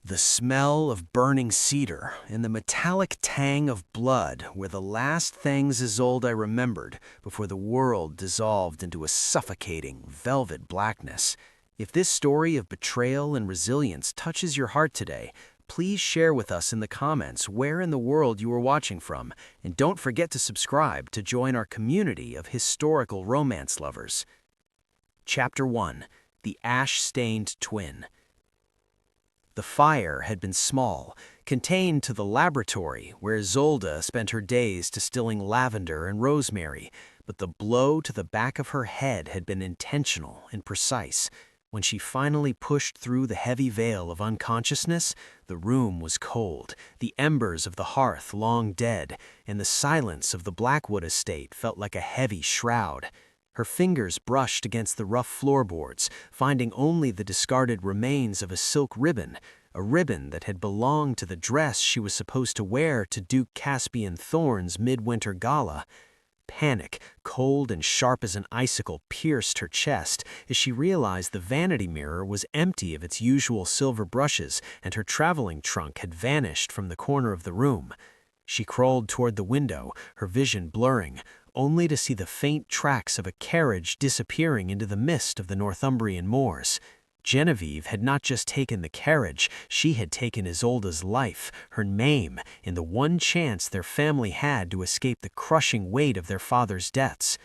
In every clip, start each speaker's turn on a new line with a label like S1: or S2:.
S1: The smell of burning cedar and the metallic tang of blood were the last things Isolde remembered before the world dissolved into a suffocating, velvet blackness. If this story of betrayal and resilience touches your heart today, please share with us in the comments where in the world you are watching from, and don't forget to subscribe to join our community of historical romance lovers. Chapter 1: The Ash-Stained Twin. The fire had been small, contained to the laboratory where Isolde spent her days distilling lavender and rosemary, but the blow to the back of her head had been intentional and precise. When she finally pushed through the heavy veil of unconsciousness, the room was cold, the embers of the hearth long dead, and the silence of the Blackwood estate felt like a heavy shroud. Her fingers brushed against the rough floorboards, finding only the discarded remains of a silk ribbon, a ribbon that had belonged to the dress she was supposed to wear to Duke Caspian Thorne's midwinter gala. Panic, cold and sharp as an icicle, pierced her chest as she realized the vanity mirror was empty of its usual silver brushes and her traveling trunk had vanished from the corner of the room. She crawled toward the window, her vision blurring, only to see the faint tracks of a carriage disappearing into the mist of the Northumbrian moors. Genevieve had not just taken the carriage, she had taken Isolde's life, her name, in the one chance their family had to escape the crushing weight of their father's debts.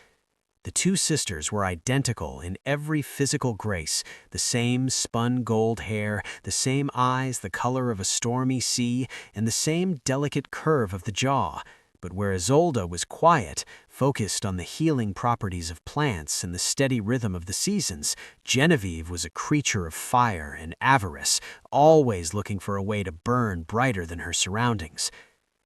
S1: The two sisters were identical in every physical grace, the same spun gold hair, the same eyes the color of a stormy sea, and the same delicate curve of the jaw. But where Isolde was quiet, focused on the healing properties of plants and the steady rhythm of the seasons, Genevieve was a creature of fire and avarice, always looking for a way to burn brighter than her surroundings.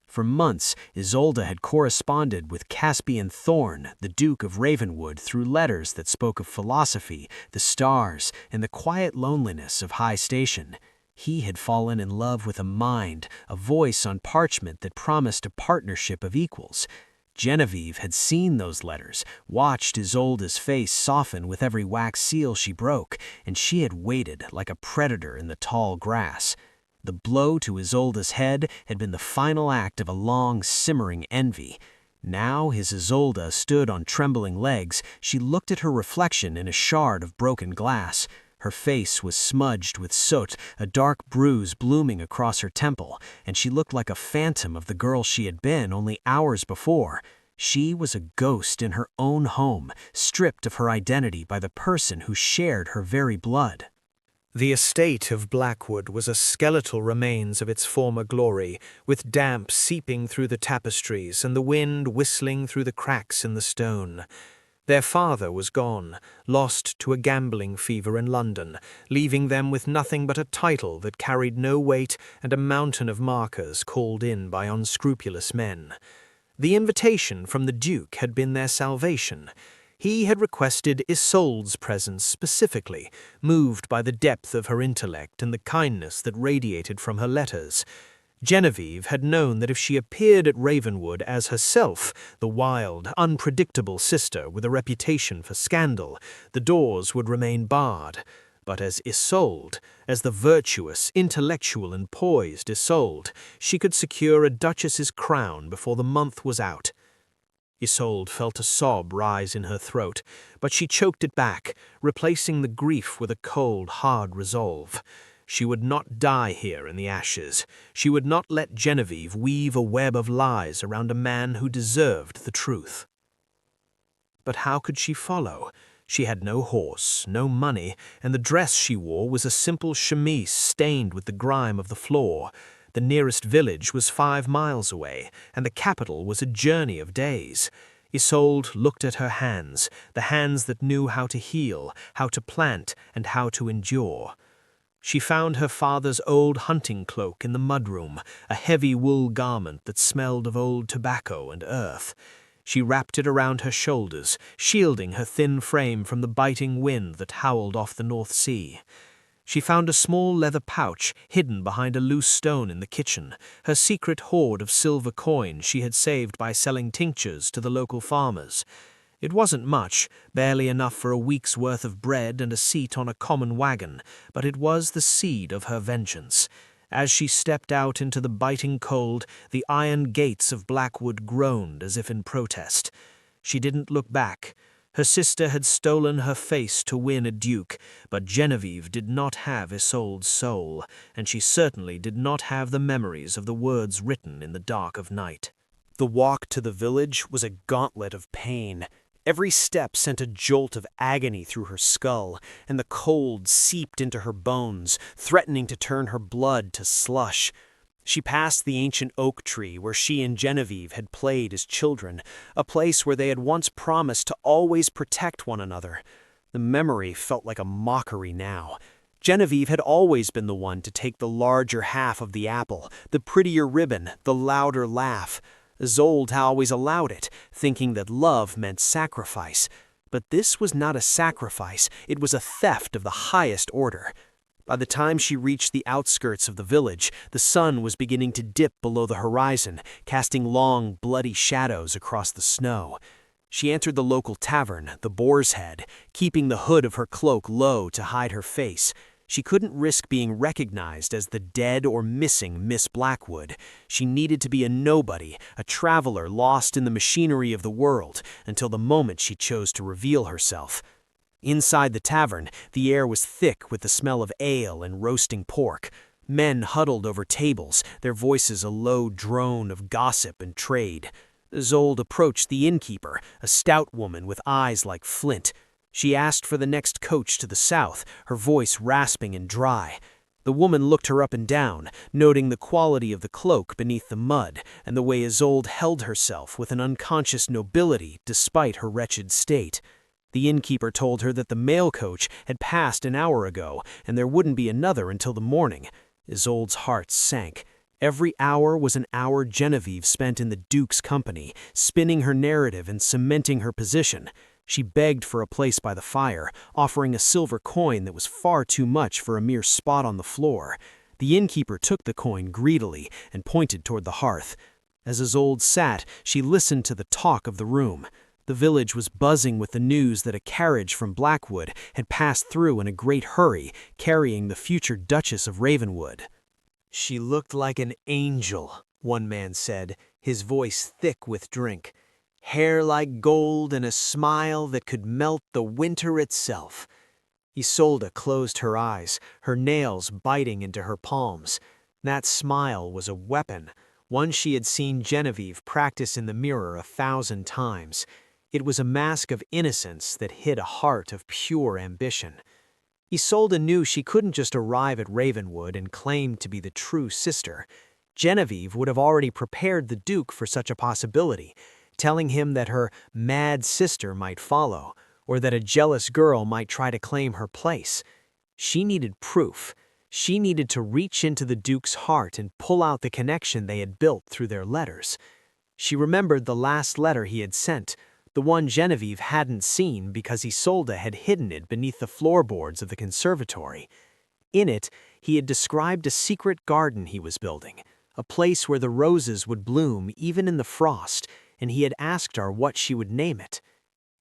S1: For months, Isolde had corresponded with Caspian Thorne, the Duke of Ravenwood, through letters that spoke of philosophy, the stars, and the quiet loneliness of high station. He had fallen in love with a mind, a voice on parchment that promised a partnership of equals. Genevieve had seen those letters, watched Isolde's face soften with every wax seal she broke, and she had waited like a predator in the tall grass. The blow to Isolde's head had been the final act of a long, simmering envy. Now, as Isolde stood on trembling legs, she looked at her reflection in a shard of broken glass. Her face was smudged with soot, a dark bruise blooming across her temple, and she looked like a phantom of the girl she had been only hours before. She was a ghost in her own home, stripped of her identity by the person who shared her very blood.
S2: The estate of Blackwood was a skeletal remains of its former glory, with damp seeping through the tapestries and the wind whistling through the cracks in the stone. Their father was gone, lost to a gambling fever in London, leaving them with nothing but a title that carried no weight and a mountain of markers called in by unscrupulous men. The invitation from the Duke had been their salvation. He had requested Isolde's presence specifically, moved by the depth of her intellect and the kindness that radiated from her letters. Genevieve had known that if she appeared at Ravenwood as herself, the wild, unpredictable sister with a reputation for scandal, the doors would remain barred. But as Isolde, as the virtuous, intellectual and poised Isolde, she could secure a duchess's crown before the month was out. Isolde felt a sob rise in her throat, but she choked it back, replacing the grief with a cold, hard resolve. She would not die here in the ashes. She would not let Genevieve weave a web of lies around a man who deserved the truth. But how could she follow? She had no horse, no money, and the dress she wore was a simple chemise stained with the grime of the floor. The nearest village was 5 miles away, and the capital was a journey of days. Isolde looked at her hands, the hands that knew how to heal, how to plant, and how to endure. She found her father's old hunting cloak in the mudroom, a heavy wool garment that smelled of old tobacco and earth. She wrapped it around her shoulders, shielding her thin frame from the biting wind that howled off the North Sea. She found a small leather pouch hidden behind a loose stone in the kitchen, her secret hoard of silver coins she had saved by selling tinctures to the local farmers. It wasn't much, barely enough for a week's worth of bread and a seat on a common wagon, but it was the seed of her vengeance. As she stepped out into the biting cold, the iron gates of Blackwood groaned as if in protest. She didn't look back. Her sister had stolen her face to win a duke, but Genevieve did not have Isolde's soul, and she certainly did not have the memories of the words written in the dark of night. The walk to the village was a gauntlet of pain. Every step sent a jolt of agony through her skull, and the cold seeped into her bones, threatening to turn her blood to slush. She passed the ancient oak tree where she and Genevieve had played as children, a place where they had once promised to always protect one another. The memory felt like a mockery now. Genevieve had always been the one to take the larger half of the apple, the prettier ribbon, the louder laugh. Isolde had always allowed it, thinking that love meant sacrifice. But this was not a sacrifice, it was a theft of the highest order. By the time she reached the outskirts of the village, the sun was beginning to dip below the horizon, casting long, bloody shadows across the snow. She entered the local tavern, the Boar's Head, keeping the hood of her cloak low to hide her face. She couldn't risk being recognized as the dead or missing Miss Blackwood. She needed to be a nobody, a traveler lost in the machinery of the world, until the moment she chose to reveal herself. Inside the tavern, the air was thick with the smell of ale and roasting pork. Men huddled over tables, their voices a low drone of gossip and trade. Isolde approached the innkeeper, a stout woman with eyes like flint. She asked for the next coach to the south, her voice rasping and dry. The woman looked her up and down, noting the quality of the cloak beneath the mud and the way Isolde held herself with an unconscious nobility despite her wretched state. The innkeeper told her that the mail coach had passed an hour ago and there wouldn't be another until the morning. Isolde's heart sank. Every hour was an hour Genevieve spent in the Duke's company, spinning her narrative and cementing her position. She begged for a place by the fire, offering a silver coin that was far too much for a mere spot on the floor. The innkeeper took the coin greedily and pointed toward the hearth. As Isolde sat, she listened to the talk of the room. The village was buzzing with the news that a carriage from Blackwood had passed through in a great hurry, carrying the future Duchess of Ravenwood. "She looked like an angel," one man said, his voice thick with drink. "Hair like gold and a smile that could melt the winter itself." Isolde closed her eyes, her nails biting into her palms. That smile was a weapon, one she had seen Genevieve practice in the mirror 1,000 times. It was a mask of innocence that hid a heart of pure ambition. Isolde knew she couldn't just arrive at Ravenwood and claim to be the true sister. Genevieve would have already prepared the Duke for such a possibility, telling him that her mad sister might follow, or that a jealous girl might try to claim her place. She needed proof. She needed to reach into the Duke's heart and pull out the connection they had built through their letters. She remembered the last letter he had sent, the one Genevieve hadn't seen because Isolde had hidden it beneath the floorboards of the conservatory. In it, he had described a secret garden he was building, a place where the roses would bloom even in the frost, and he had asked her what she would name it.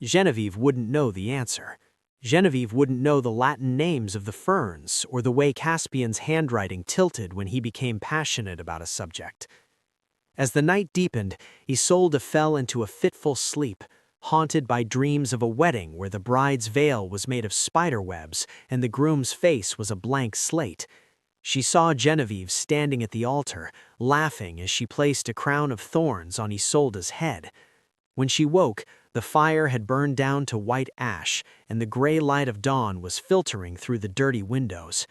S2: Genevieve wouldn't know the answer. Genevieve wouldn't know the Latin names of the ferns or the way Caspian's handwriting tilted when he became passionate about a subject. As the night deepened, Isolde fell into a fitful sleep, haunted by dreams of a wedding where the bride's veil was made of spider webs and the groom's face was a blank slate. She saw Genevieve standing at the altar, laughing as she placed a crown of thorns on Isolde's head. When she woke, the fire had burned down to white ash, and the gray light of dawn was filtering through the dirty windows.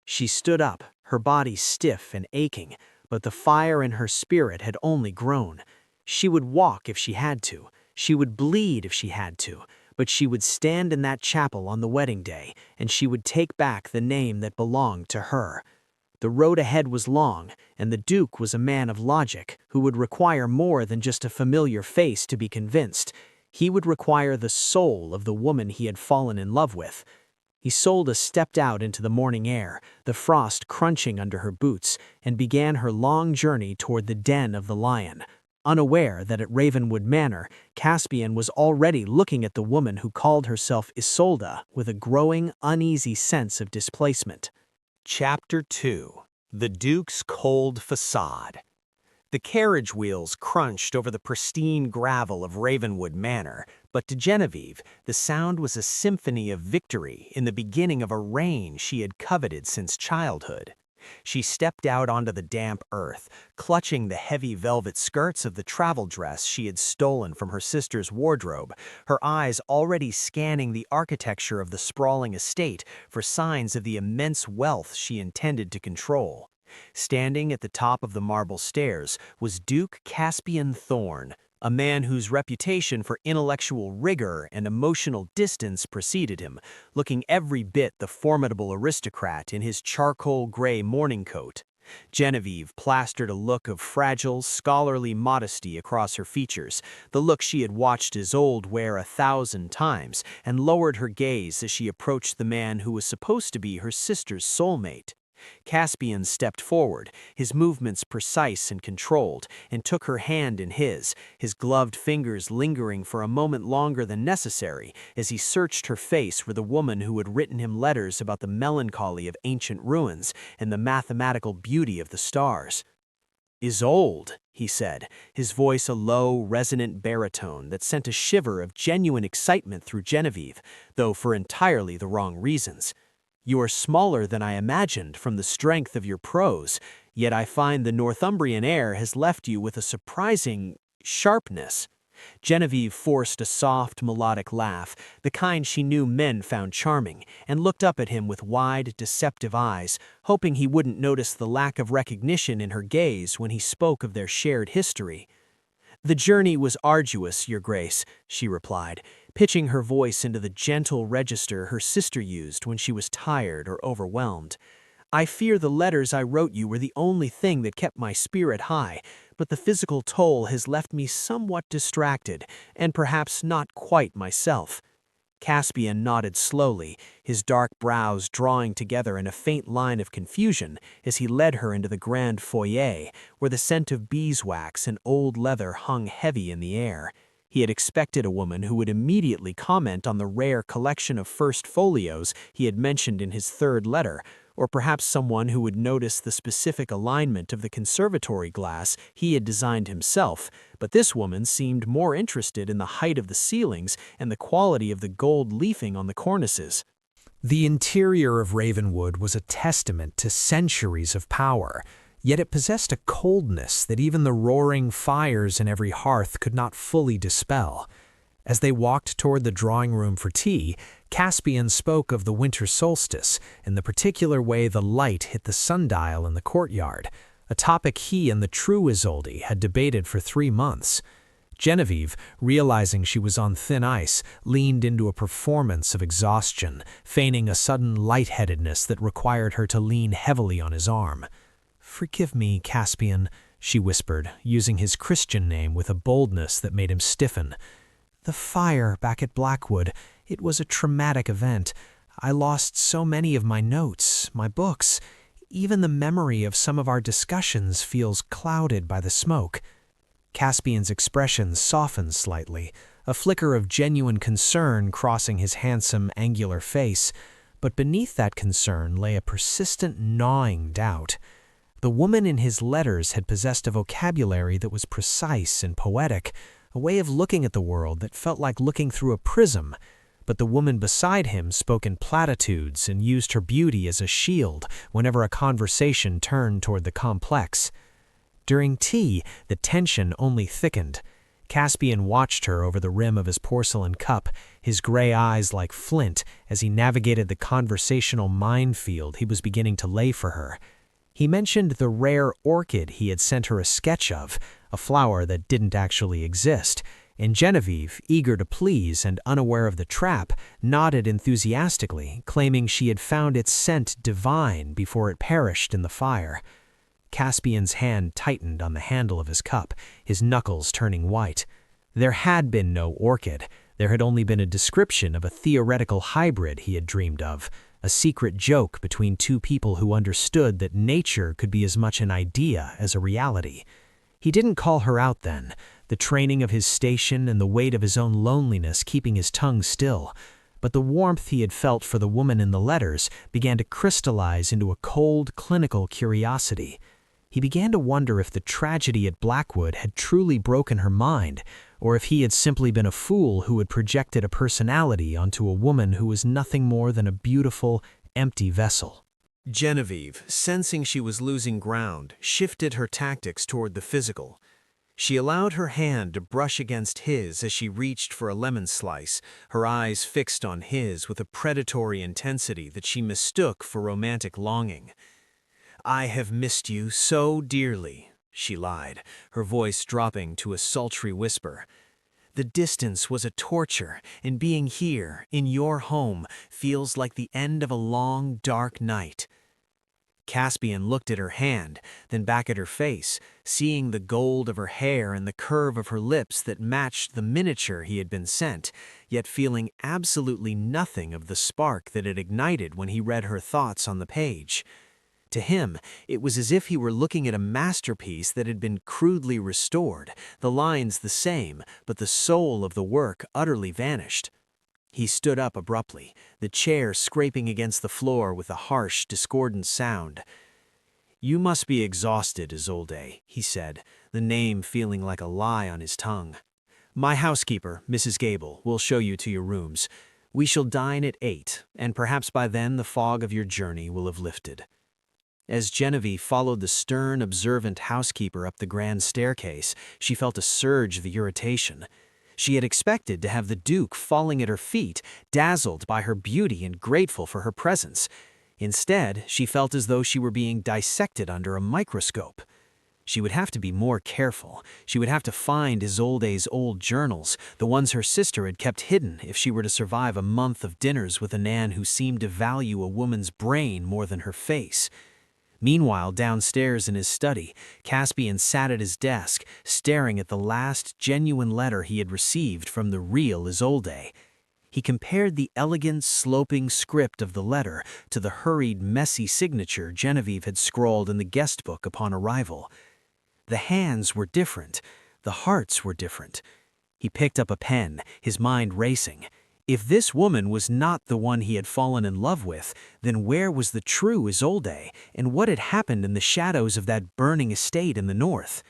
S2: She stood up, her body stiff and aching, but the fire in her spirit had only grown. She would walk if she had to. She would bleed if she had to, but she would stand in that chapel on the wedding day, and she would take back the name that belonged to her. The road ahead was long, and the Duke was a man of logic who would require more than just a familiar face to be convinced. He would require the soul of the woman he had fallen in love with. Isolde stepped out into the morning air, the frost crunching under her boots, and began her long journey toward the den of the lion, unaware that at Ravenwood Manor, Caspian was already looking at the woman who called herself Isolde with a growing, uneasy sense of displacement. Chapter 2.
S3: The Duke's cold facade. The carriage wheels crunched over the pristine gravel of Ravenwood Manor, but to Genevieve, the sound was a symphony of victory in the beginning of a reign she had coveted since childhood. She stepped out onto the damp earth, clutching the heavy velvet skirts of the travel dress she had stolen from her sister's wardrobe, her eyes already scanning the architecture of the sprawling estate for signs of the immense wealth she intended to control. Standing at the top of the marble stairs was Duke Caspian Thorne, a man whose reputation for intellectual rigor and emotional distance preceded him, looking every bit the formidable aristocrat in his charcoal gray morning coat. Genevieve plastered a look of fragile, scholarly modesty across her features, the look she had watched Isolde wear 1,000 times, and lowered her gaze as she approached the man who was supposed to be her sister's soulmate. Caspian stepped forward, his movements precise and controlled, and took her hand in his gloved fingers lingering for a moment longer than necessary as he searched her face for the woman who had written him letters about the melancholy of ancient ruins and the mathematical beauty of the stars. "Isolde," he said, his voice a low, resonant baritone that sent a shiver of genuine excitement through Genevieve, though for entirely the wrong reasons. "You are smaller than I imagined from the strength of your prose, yet I find the Northumbrian air has left you with a surprising sharpness." Genevieve forced a soft, melodic laugh, the kind she knew men found charming, and looked up at him with wide, deceptive eyes, hoping he wouldn't notice the lack of recognition in her gaze when he spoke of their shared history. "The journey was arduous, Your Grace," she replied, pitching her voice into the gentle register her sister used when she was tired or overwhelmed. "I fear the letters I wrote you were the only thing that kept my spirit high, but the physical toll has left me somewhat distracted, and perhaps not quite myself." Caspian nodded slowly, his dark brows drawing together in a faint line of confusion as he led her into the grand foyer, where the scent of beeswax and old leather hung heavy in the air. He had expected a woman who would immediately comment on the rare collection of first folios he had mentioned in his third letter, or perhaps someone who would notice the specific alignment of the conservatory glass he had designed himself, but this woman seemed more interested in the height of the ceilings and the quality of the gold leafing on the cornices.
S2: The interior of Ravenwood was a testament to centuries of power, yet it possessed a coldness that even the roaring fires in every hearth could not fully dispel. As they walked toward the drawing room for tea, Caspian spoke of the winter solstice and the particular way the light hit the sundial in the courtyard, a topic he and the true Isolde had debated for 3 months. Genevieve, realizing she was on thin ice, leaned into a performance of exhaustion, feigning a sudden lightheadedness that required her to lean heavily on his arm. "Forgive me, Caspian," she whispered, using his Christian name with a boldness that made him stiffen. "The fire back at Blackwood, it was a traumatic event. I lost so many of my notes, my books. Even the memory of some of our discussions feels clouded by the smoke." Caspian's expression softened slightly, a flicker of genuine concern crossing his handsome, angular face, but beneath that concern lay a persistent, gnawing doubt. The woman in his letters had possessed a vocabulary that was precise and poetic, a way of looking at the world that felt like looking through a prism, but the woman beside him spoke in platitudes and used her beauty as a shield whenever a conversation turned toward the complex. During tea, the tension only thickened. Caspian watched her over the rim of his porcelain cup, his gray eyes like flint as he navigated the conversational minefield he was beginning to lay for her. He mentioned the rare orchid he had sent her a sketch of, a flower that didn't actually exist, and Genevieve, eager to please and unaware of the trap, nodded enthusiastically, claiming she had found its scent divine before it perished in the fire. Caspian's hand tightened on the handle of his cup, his knuckles turning white. There had been no orchid. There had only been a description of a theoretical hybrid he had dreamed of, a secret joke between two people who understood that nature could be as much an idea as a reality. He didn't call her out then, the training of his station and the weight of his own loneliness keeping his tongue still. but the warmth he had felt for the woman in the letters began to crystallize into a cold, clinical curiosity. He began to wonder if the tragedy at Blackwood had truly broken her mind, or if he had simply been a fool who had projected a personality onto a woman who was nothing more than a beautiful, empty vessel. Genevieve, sensing she was losing ground, shifted her tactics toward the physical. She allowed her hand to brush against his as she reached for a lemon slice, her eyes fixed on his with a predatory intensity that she mistook for romantic longing. "I have missed you so dearly," she lied, her voice dropping to a sultry whisper. "The distance was a torture, and being here, in your home, feels like the end of a long, dark night." Caspian looked at her hand, then back at her face, seeing the gold of her hair and the curve of her lips that matched the miniature he had been sent, yet feeling absolutely nothing of the spark that had ignited when he read her thoughts on the page. To him, it was as if he were looking at a masterpiece that had been crudely restored, the lines the same, but the soul of the work utterly vanished. He stood up abruptly, the chair scraping against the floor with a harsh, discordant sound. "You must be exhausted, Isolde," he said, the name feeling like a lie on his tongue. "My housekeeper, Mrs. Gable, will show you to your rooms. We shall dine at 8, and perhaps by then the fog of your journey will have lifted." As Genevieve followed the stern, observant housekeeper up the grand staircase, she felt a surge of irritation. She had expected to have the Duke falling at her feet, dazzled by her beauty and grateful for her presence. Instead, she felt as though she were being dissected under a microscope. She would have to be more careful. She would have to find Isolde's old journals, the ones her sister had kept hidden, if she were to survive a month of dinners with a man who seemed to value a woman's brain more than her face. Meanwhile, downstairs in his study, Caspian sat at his desk, staring at the last genuine letter he had received from the real Isolde. He compared the elegant, sloping script of the letter to the hurried, messy signature Genevieve had scrawled in the guest book upon arrival. The hands were different. The hearts were different. He picked up a pen, his mind racing. If this woman was not the one he had fallen in love with, then where was the true Isolde, and what had happened in the shadows of that burning estate in the north?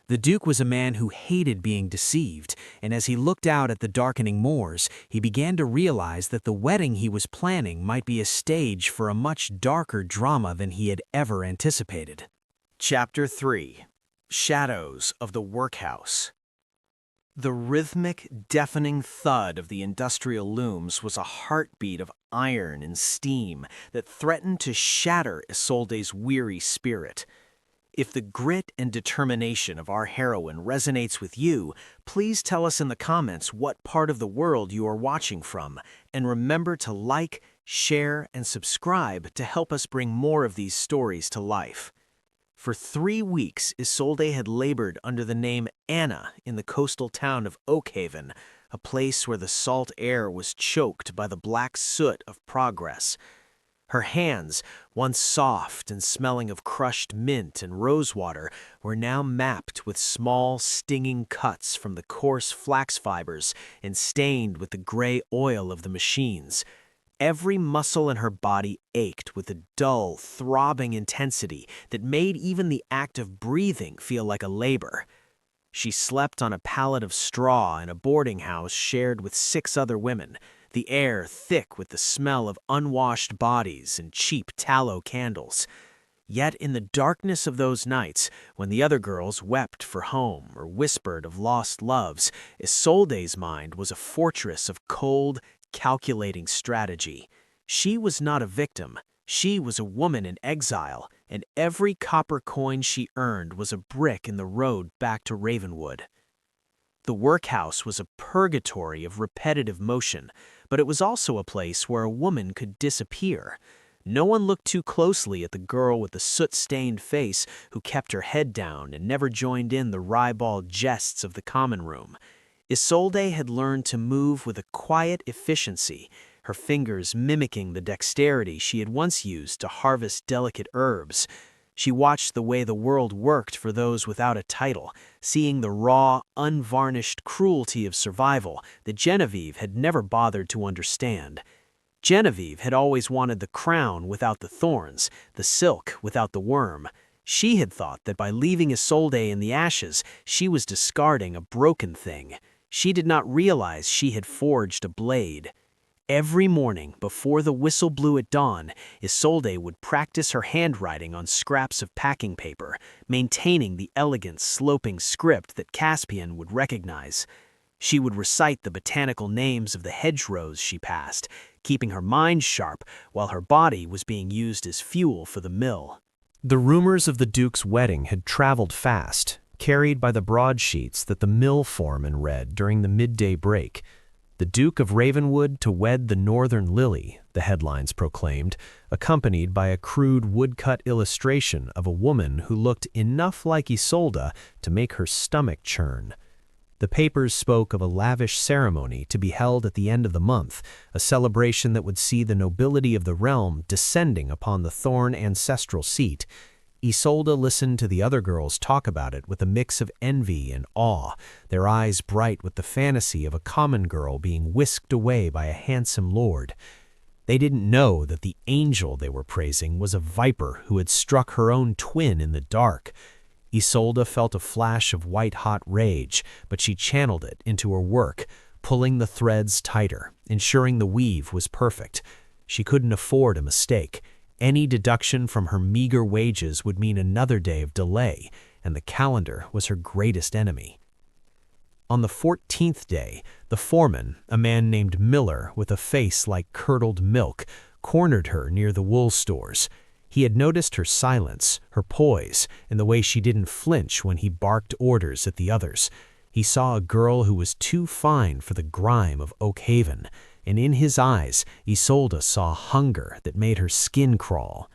S2: The Duke was a man who hated being deceived, and as he looked out at the darkening moors, he began to realize that the wedding he was planning might be a stage for a much darker drama than he had ever anticipated. Chapter 3. Shadows of the Workhouse. The rhythmic, deafening thud of the industrial looms was a heartbeat of iron and steam that threatened to shatter Isolde's weary spirit. If the grit and determination of our heroine resonates with you, please tell us in the comments what part of the world you are watching from, and remember to like, share, and subscribe to help us bring more of these stories to life. For 3 weeks, Isolde had labored under the name Anna in the coastal town of Oakhaven, a place where the salt air was choked by the black soot of progress. Her hands, once soft and smelling of crushed mint and rosewater, were now mapped with small, stinging cuts from the coarse flax fibers and stained with the gray oil of the machines. Every muscle in her body ached with a dull, throbbing intensity that made even the act of breathing feel like a labor. She slept on a pallet of straw in a boarding house shared with 6 other women, the air thick with the smell of unwashed bodies and cheap tallow candles. Yet in the darkness of those nights, when the other girls wept for home or whispered of lost loves, Isolde's mind was a fortress of cold, calculating strategy. She was not a victim. She was a woman in exile, and every copper coin she earned was a brick in the road back to Ravenwood. The workhouse was a purgatory of repetitive motion, but it was also a place where a woman could disappear. No one looked too closely at the girl with the soot-stained face who kept her head down and never joined in the ribald jests of the common room. Isolde had learned to move with a quiet efficiency, her fingers mimicking the dexterity she had once used to harvest delicate herbs.
S3: She watched the way the world worked for those without a title, seeing the raw, unvarnished cruelty of survival that Genevieve had never bothered to understand. Genevieve had always wanted the crown without the thorns, the silk without the worm. She had thought that by leaving Isolde in the ashes, she was discarding a broken thing. She did not realize she had forged a blade. Every morning, before the whistle blew at dawn, Isolde would practice her handwriting on scraps of packing paper, maintaining the elegant, sloping script that Caspian would recognize. She would recite the botanical names of the hedgerows she passed, keeping her mind sharp while her body was being used as fuel for the mill.
S4: The rumors of the Duke's wedding had traveled fast, carried by the broadsheets that the mill foreman read during the midday break. The Duke of Ravenwood to wed the Northern Lily, the headlines proclaimed, accompanied by a crude woodcut illustration of a woman who looked enough like Isolde to make her stomach churn. The papers spoke of a lavish ceremony to be held at the end of the month, a celebration that would see the nobility of the realm descending upon the Thorne ancestral seat. Isolde listened to the other girls talk about it with a mix of envy and awe, their eyes bright with the fantasy of a common girl being whisked away by a handsome lord. They didn't know that the angel they were praising was a viper who had struck her own twin in the dark. Isolde felt a flash of white-hot rage, but she channeled it into her work, pulling the threads tighter, ensuring the weave was perfect. She couldn't afford a mistake. Any deduction from her meager wages would mean another day of delay, and the calendar was her greatest enemy. On the 14th day, the foreman, a man named Miller with a face like curdled milk, cornered her near the wool stores. He had noticed her silence, her poise, and the way she didn't flinch when he barked orders at the others. He saw a girl who was too fine for the grime of Oak Haven, and in his eyes, Isolde saw hunger that made her skin crawl.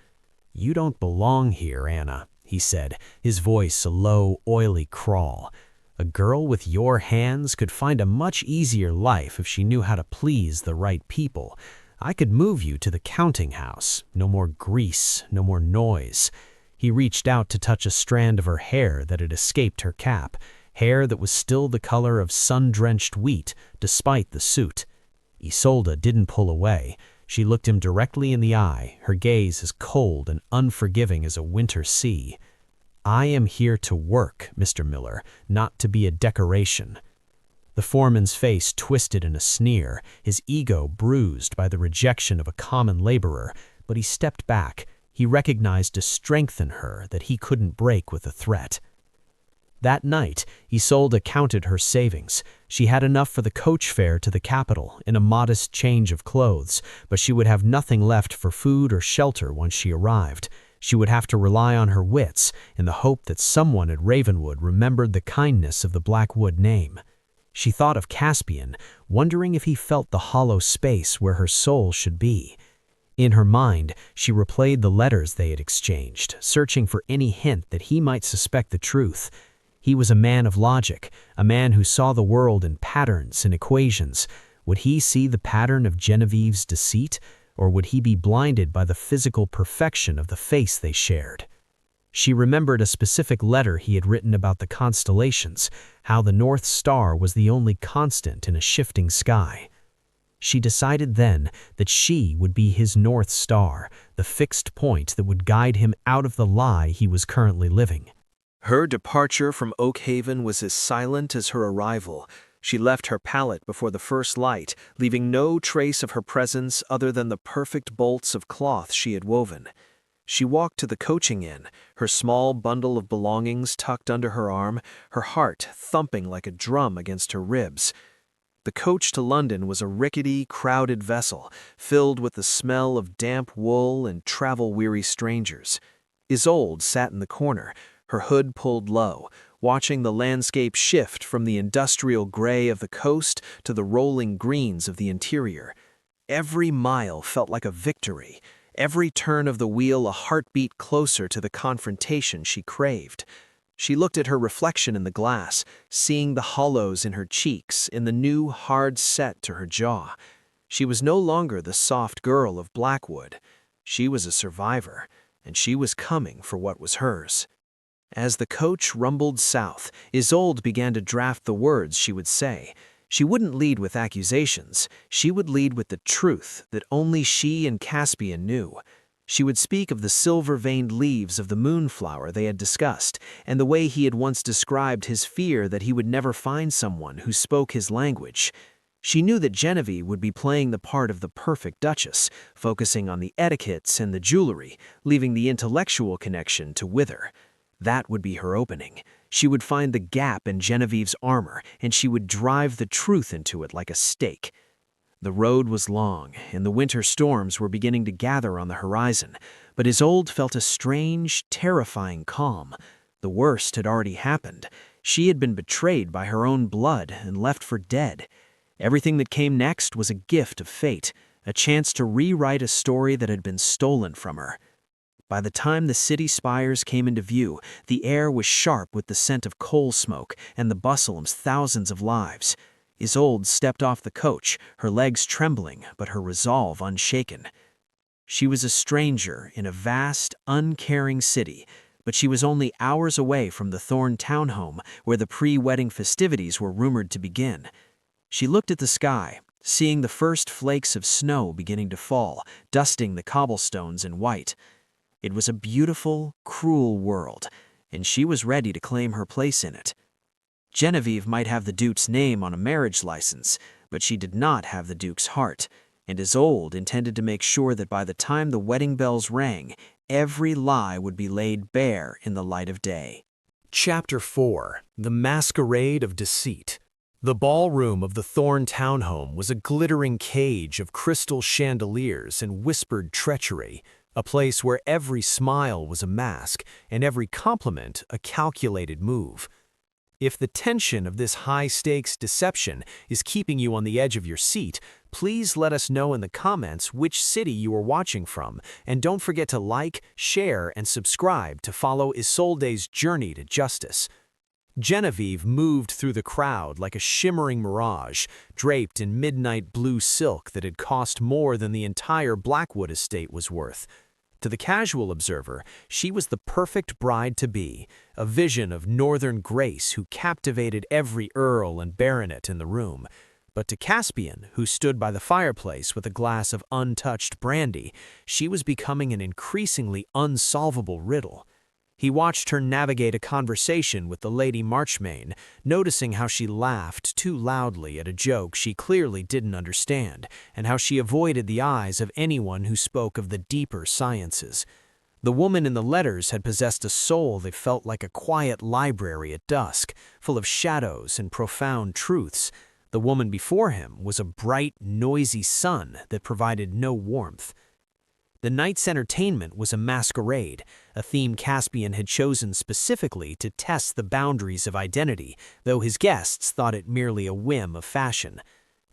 S4: "You don't belong here, Anna," he said, his voice a low, oily crawl. "A girl with your hands could find a much easier life if she knew how to please the right people. I could move you to the counting house. No more grease, no more noise." He reached out to touch a strand of her hair that had escaped her cap, hair that was still the color of sun-drenched wheat, despite the suit. Isolde didn't pull away. She looked him directly in the eye, her gaze as cold and unforgiving as a winter sea. "I am here to work, Mr. Miller, not to be a decoration." The foreman's face twisted in a sneer, his ego bruised by the rejection of a common laborer, but he stepped back. He recognized a strength in her that he couldn't break with a threat. That night, Isolde counted her savings. She had enough for the coach fare to the capital and a modest change of clothes, but she would have nothing left for food or shelter once she arrived. She would have to rely on her wits in the hope that someone at Ravenwood remembered the kindness of the Blackwood name. She thought of Caspian, wondering if he felt the hollow space where her soul should be. In her mind, she replayed the letters they had exchanged, searching for any hint that he might suspect the truth. He was a man of logic, a man who saw the world in patterns and equations. Would he see the pattern of Genevieve's deceit, or would he be blinded by the physical perfection of the face they shared? She remembered a specific letter he had written about the constellations, how the North Star was the only constant in a shifting sky. She decided then that she would be his North Star, the fixed point that would guide him out of the lie he was currently living.
S1: Her departure from Oak Haven was as silent as her arrival. She left her pallet before the first light, leaving no trace of her presence other than the perfect bolts of cloth she had woven. She walked to the coaching inn, her small bundle of belongings tucked under her arm, her heart thumping like a drum against her ribs. The coach to London was a rickety, crowded vessel, filled with the smell of damp wool and travel-weary strangers. Isolde sat in the corner, her hood pulled low, watching the landscape shift from the industrial gray of the coast to the rolling greens of the interior. Every mile felt like a victory, every turn of the wheel a heartbeat closer to the confrontation she craved. She looked at her reflection in the glass, seeing the hollows in her cheeks, in the new hard set to her jaw. She was no longer the soft girl of Blackwood. She was a survivor.
S2: and she was coming for what was hers. As the coach rumbled south, Isolde began to draft the words she would say. She wouldn't lead with accusations. She would lead with the truth that only she and Caspian knew. She would speak of the silver-veined leaves of the moonflower they had discussed, and the way he had once described his fear that he would never find someone who spoke his language. She knew that Genevieve would be playing the part of the perfect Duchess, focusing on the etiquettes and the jewelry, leaving the intellectual connection to wither. That would be her opening. She would find the gap in Genevieve's armor, and she would drive the truth into it like a stake. The road was long, and the winter storms were beginning to gather on the horizon, but Isolde felt a strange, terrifying calm. The worst had already happened. She had been betrayed by her own blood and left for dead. Everything that came next was a gift of fate, a chance to rewrite a story that had been stolen from her. By the time the city spires came into view, the air was sharp with the scent of coal smoke and the bustle of thousands of lives. Isolde stepped off the coach, her legs trembling, but her resolve unshaken. She was a stranger in a vast, uncaring city, but she was only hours away from the Thorne townhome where the pre-wedding festivities were rumored to begin. She looked at the sky, seeing the first flakes of snow beginning to fall, dusting the cobblestones in white. It was a beautiful, cruel world, and she was ready to claim her place in it. Genevieve might have the Duke's name on a marriage license, but she did not have the Duke's heart, and Isolde intended to make sure that by the time the wedding bells rang, every lie would be laid bare in the light of day.
S4: Chapter 4. The Masquerade of Deceit. The ballroom of the Thorne townhome was a glittering cage of crystal chandeliers and whispered treachery, a place where every smile was a mask and every compliment a calculated move. If the tension of this high-stakes deception is keeping you on the edge of your seat, please let us know in the comments which city you are watching from, and don't forget to like, share, and subscribe to follow Isolde's journey to justice. Genevieve moved through the crowd like a shimmering mirage, draped in midnight blue silk that had cost more than the entire Blackwood estate was worth. To the casual observer, she was the perfect bride-to-be, a vision of northern grace who captivated every earl and baronet in the room. But to Caspian, who stood by the fireplace with a glass of untouched brandy, she was becoming an increasingly unsolvable riddle. He watched her navigate a conversation with the Lady Marchmain, noticing how she laughed too loudly at a joke she clearly didn't understand, and how she avoided the eyes of anyone who spoke of the deeper sciences. The woman in the letters had possessed a soul that felt like a quiet library at dusk, full of shadows and profound truths. The woman before him was a bright, noisy sun that provided no warmth. The night's entertainment was a masquerade, a theme Caspian had chosen specifically to test the boundaries of identity, though his guests thought it merely a whim of fashion.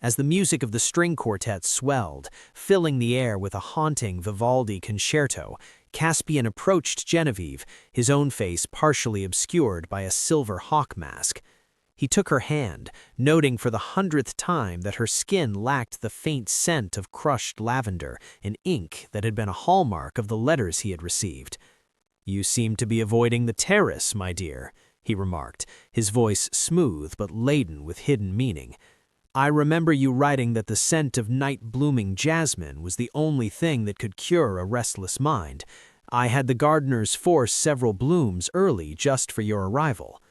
S4: As the music of the string quartet swelled, filling the air with a haunting Vivaldi concerto, Caspian approached Genevieve, his own face partially obscured by a silver hawk mask. He took her hand, noting for the 100th time that her skin lacked the faint scent of crushed lavender and ink that had been a hallmark of the letters he had received. "You seem to be avoiding the terrace, my dear," he remarked, his voice smooth but laden with hidden meaning. "I remember you writing that the scent of night-blooming jasmine was the only thing that could cure a restless mind. I had the gardeners force several blooms early just for your arrival."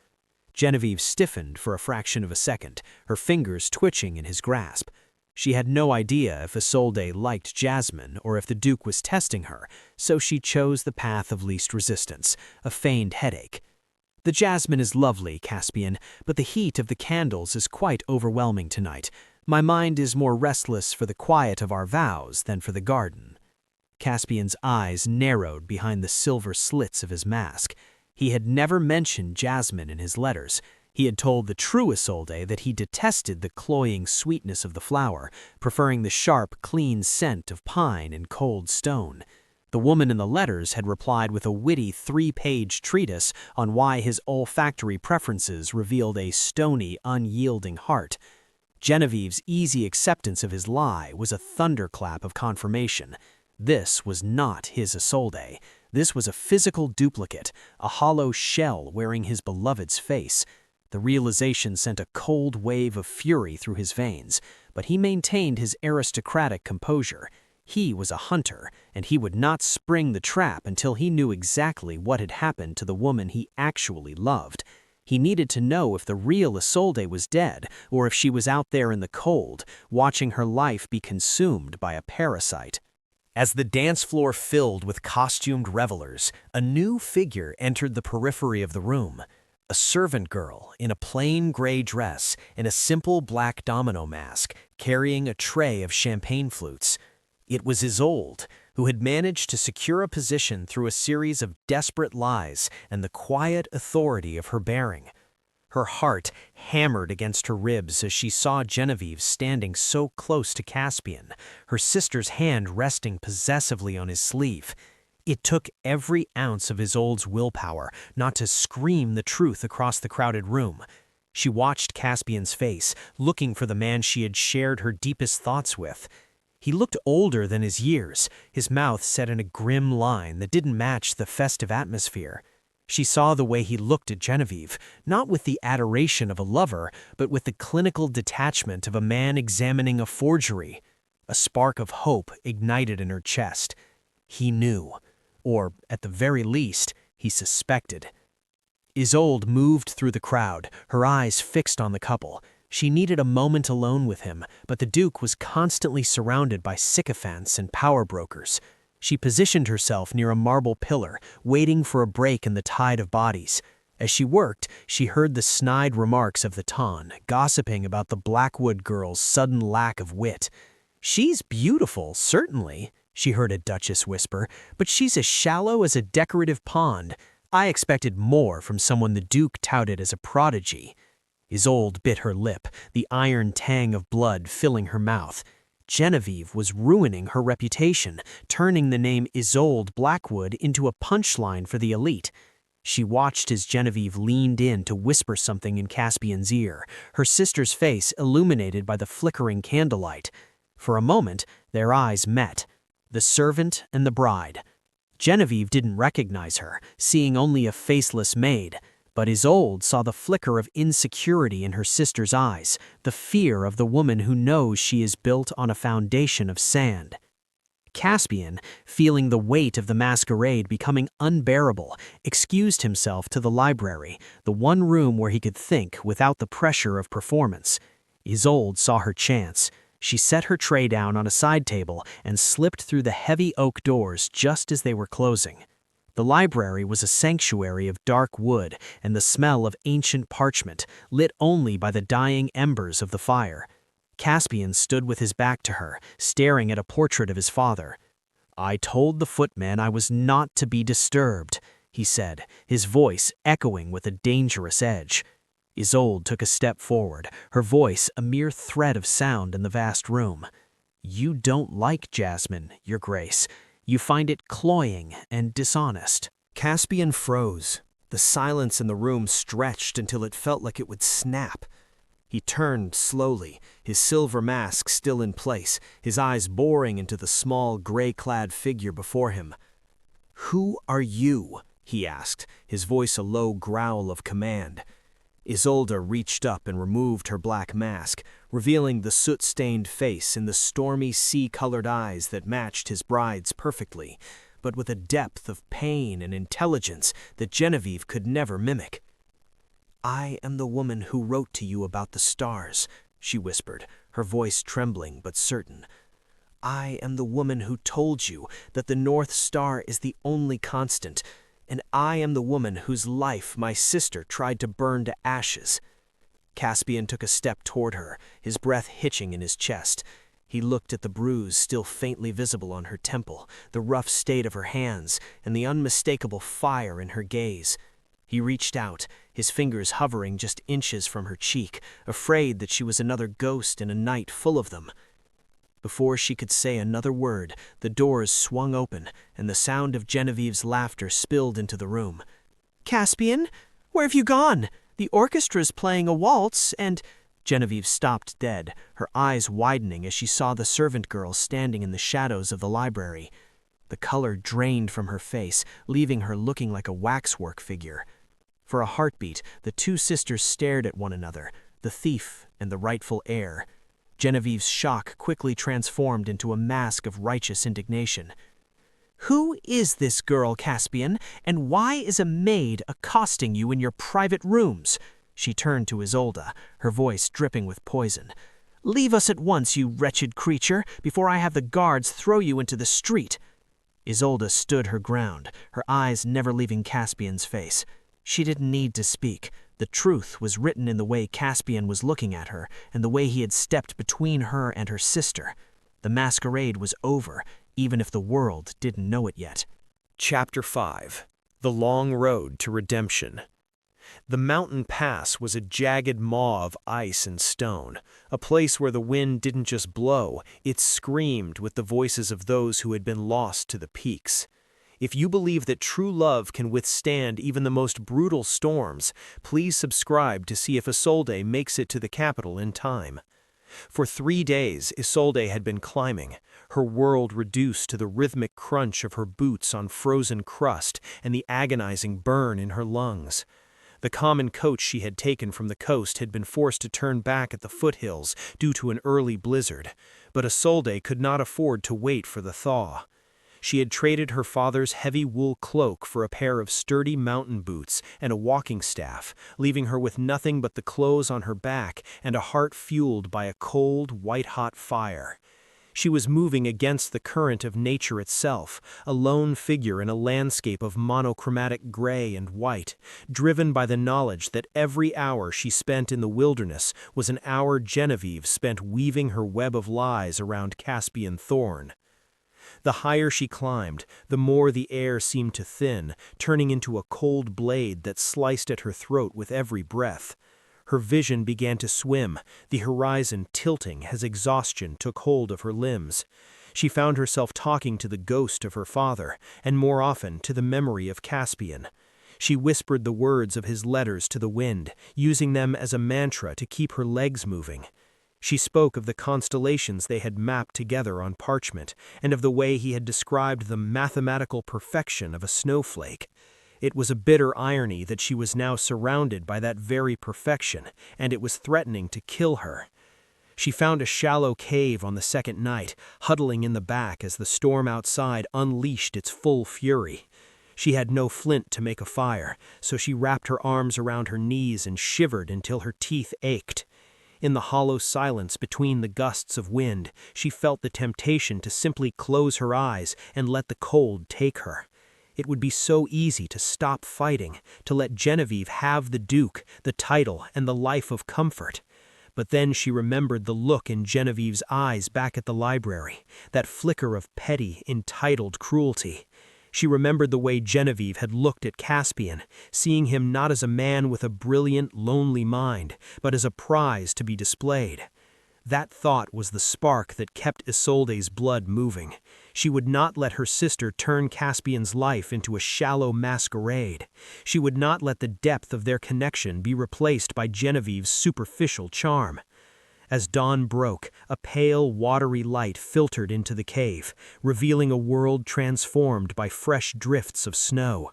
S4: Genevieve stiffened for a fraction of a second, her fingers twitching in his grasp. She had no idea if Isolde liked jasmine or if the Duke was testing her, so she chose the path of least resistance, a feigned headache. "The jasmine is lovely, Caspian, but the heat of the candles is quite overwhelming tonight. My mind is more restless for the quiet of our vows than for the garden." Caspian's eyes narrowed behind the silver slits of his mask. He had never mentioned jasmine in his letters. He had told the true Isolde that he detested the cloying sweetness of the flower, preferring the sharp, clean scent of pine and cold stone. The woman in the letters had replied with a witty 3-page treatise on why his olfactory preferences revealed a stony, unyielding heart. Genevieve's easy acceptance of his lie was a thunderclap of confirmation. This was not his Isolde.
S3: This was a physical duplicate, a hollow shell wearing his beloved's face. The realization sent a cold wave of fury through his veins, but he maintained his aristocratic composure. He was a hunter, and he would not spring the trap until he knew exactly what had happened to the woman he actually loved. He needed to know if the real Isolde was dead, or if she was out there in the cold, watching her life be consumed by a parasite. As the dance floor filled with costumed revelers, a new figure entered the periphery of the room. A servant girl in a plain gray dress and a simple black domino mask, carrying a tray of champagne flutes. It was Isolde, who had managed to secure a position through a series of desperate lies and the quiet authority of her bearing. Her heart hammered against her ribs as she saw Genevieve standing so close to Caspian, her sister's hand resting possessively on his sleeve. It took every ounce of Isolde's willpower not to scream the truth across the crowded room. She watched Caspian's face, looking for the man she had shared her deepest thoughts with. He looked older than his years, his mouth set in a grim line that didn't match the festive atmosphere. She saw the way he looked at Genevieve, not with the adoration of a lover, but with the clinical detachment of a man examining a forgery. A spark of hope ignited in her chest. He knew, or at the very least, he suspected. Isolde moved through the crowd, her eyes fixed on the couple. She needed a moment alone with him, but the Duke was constantly surrounded by sycophants and power brokers. She positioned herself near a marble pillar, waiting for a break in the tide of bodies. As she worked, she heard the snide remarks of the ton, gossiping about the Blackwood girl's sudden lack of wit. "She's beautiful, certainly," she heard a Duchess whisper, "but she's as shallow as a decorative pond. I expected more from someone the Duke touted as a prodigy." Isolde bit her lip, the iron tang of blood filling her mouth. Genevieve was ruining her reputation, turning the name Isolde Blackwood into a punchline for the elite. She watched as Genevieve leaned in to whisper something in Caspian's ear, her sister's face illuminated by the flickering candlelight. For a moment, their eyes met, the servant and the bride. Genevieve didn't recognize her, seeing only a faceless maid. But Isolde saw the flicker of insecurity in her sister's eyes, the fear of the woman who knows she is built on a foundation of sand. Caspian, feeling the weight of the masquerade becoming unbearable, excused himself to the library, the one room where he could think without the pressure of performance. Isolde saw her chance. She set her tray down on a side table and slipped through the heavy oak doors just as they were closing. The library was a sanctuary of dark wood and the smell of ancient parchment, lit only by the dying embers of the fire. Caspian stood with his back to her, staring at a portrait of his father. "I told the footman I was not to be disturbed," he said, his voice echoing with a dangerous edge. Isolde took a step forward, her voice a mere thread of sound in the vast room. "You don't like Jasmine, Your Grace. You find it cloying and dishonest." Caspian froze. The silence in the room stretched until it felt like it would snap. He turned slowly, his silver mask still in place, his eyes boring into the small, gray-clad figure before him. "Who are you?" he asked, his voice a low growl of command. Isolde reached up and removed her black mask, revealing the soot-stained face and the stormy sea-colored eyes that matched his bride's perfectly, but with a depth of pain and intelligence that Genevieve could never mimic. "I am the woman who wrote to you about the stars," she whispered, her voice trembling but certain. "I am the woman who told you that the North Star is the only constant, and I am the woman whose life my sister tried to burn to ashes." Caspian took a step toward her, his breath hitching in his chest. He looked at the bruise still faintly visible on her temple, the rough state of her hands, and the unmistakable fire in her gaze. He reached out, his fingers hovering just inches from her cheek, afraid that she was another ghost in a night full of them. Before she could say another word, the doors swung open, and the sound of Genevieve's laughter spilled into the room. "Caspian, where have you gone? The orchestra's playing a waltz, and—" Genevieve stopped dead, her eyes widening as she saw the servant girl standing in the shadows of the library.
S1: The color drained from her face, leaving her looking like a waxwork figure. For a heartbeat, the two sisters stared at one another, the thief and the rightful heir. Genevieve's shock quickly transformed into a mask of righteous indignation. "Who is this girl, Caspian, and why is a maid accosting you in your private rooms?" She turned to Isolde, her voice dripping with poison. "Leave us at once, you wretched creature, before I have the guards throw you into the street." Isolde stood her ground, her eyes never leaving Caspian's face. She didn't need to speak. The truth was written in the way Caspian was looking at her and the way he had stepped between her and her sister. The masquerade was over, even if the world didn't know it yet.
S2: Chapter 5. The Long Road to Redemption. The mountain pass was a jagged maw of ice and stone, a place where the wind didn't just blow, it screamed with the voices of those who had been lost to the peaks. If you believe that true love can withstand even the most brutal storms, please subscribe to see if Isolde makes it to the capital in time. For 3 days, Isolde had been climbing, her world reduced to the rhythmic crunch of her boots on frozen crust and the agonizing burn in her lungs. The common coach she had taken from the coast had been forced to turn back at the foothills due to an early blizzard, but Isolde could not afford to wait for the thaw. She had traded her father's heavy wool cloak for a pair of sturdy mountain boots and a walking staff, leaving her with nothing but the clothes on her back and a heart fueled by a cold, white-hot fire. She was moving against the current of nature itself, a lone figure in a landscape of monochromatic gray and white, driven by the knowledge that every hour she spent in the wilderness was an hour Genevieve spent weaving her web of lies around Caspian Thorne. The higher she climbed, the more the air seemed to thin, turning into a cold blade that sliced at her throat with every breath. Her vision began to swim, the horizon tilting as exhaustion took hold of her limbs. She found herself talking to the ghost of her father, and more often to the memory of Caspian. She whispered the words of his letters to the wind, using them as a mantra to keep her legs moving. She spoke of the constellations they had mapped together on parchment, and of the way he had described the mathematical perfection of a snowflake. It was a bitter irony that she was now surrounded by that very perfection, and it was threatening to kill her. She found a shallow cave on the second night, huddling in the back as the storm outside unleashed its full fury. She had no flint to make a fire, so she wrapped her arms around her knees and shivered until her teeth ached. In the hollow silence between the gusts of wind, she felt the temptation to simply close her eyes and let the cold take her. It would be so easy to stop fighting, to let Genevieve have the Duke, the title, and the life of comfort. But then she remembered the look in Genevieve's eyes back at the library, that flicker of petty, entitled cruelty. She remembered the way Genevieve had looked at Caspian, seeing him not as a man with a brilliant, lonely mind, but as a prize to be displayed. That thought was the spark that kept Isolde's blood moving. She would not let her sister turn Caspian's life into a shallow masquerade. She would not let the depth of their connection be replaced by Genevieve's superficial charm. As dawn broke, a pale, watery light filtered into the cave, revealing a world transformed by fresh drifts of snow.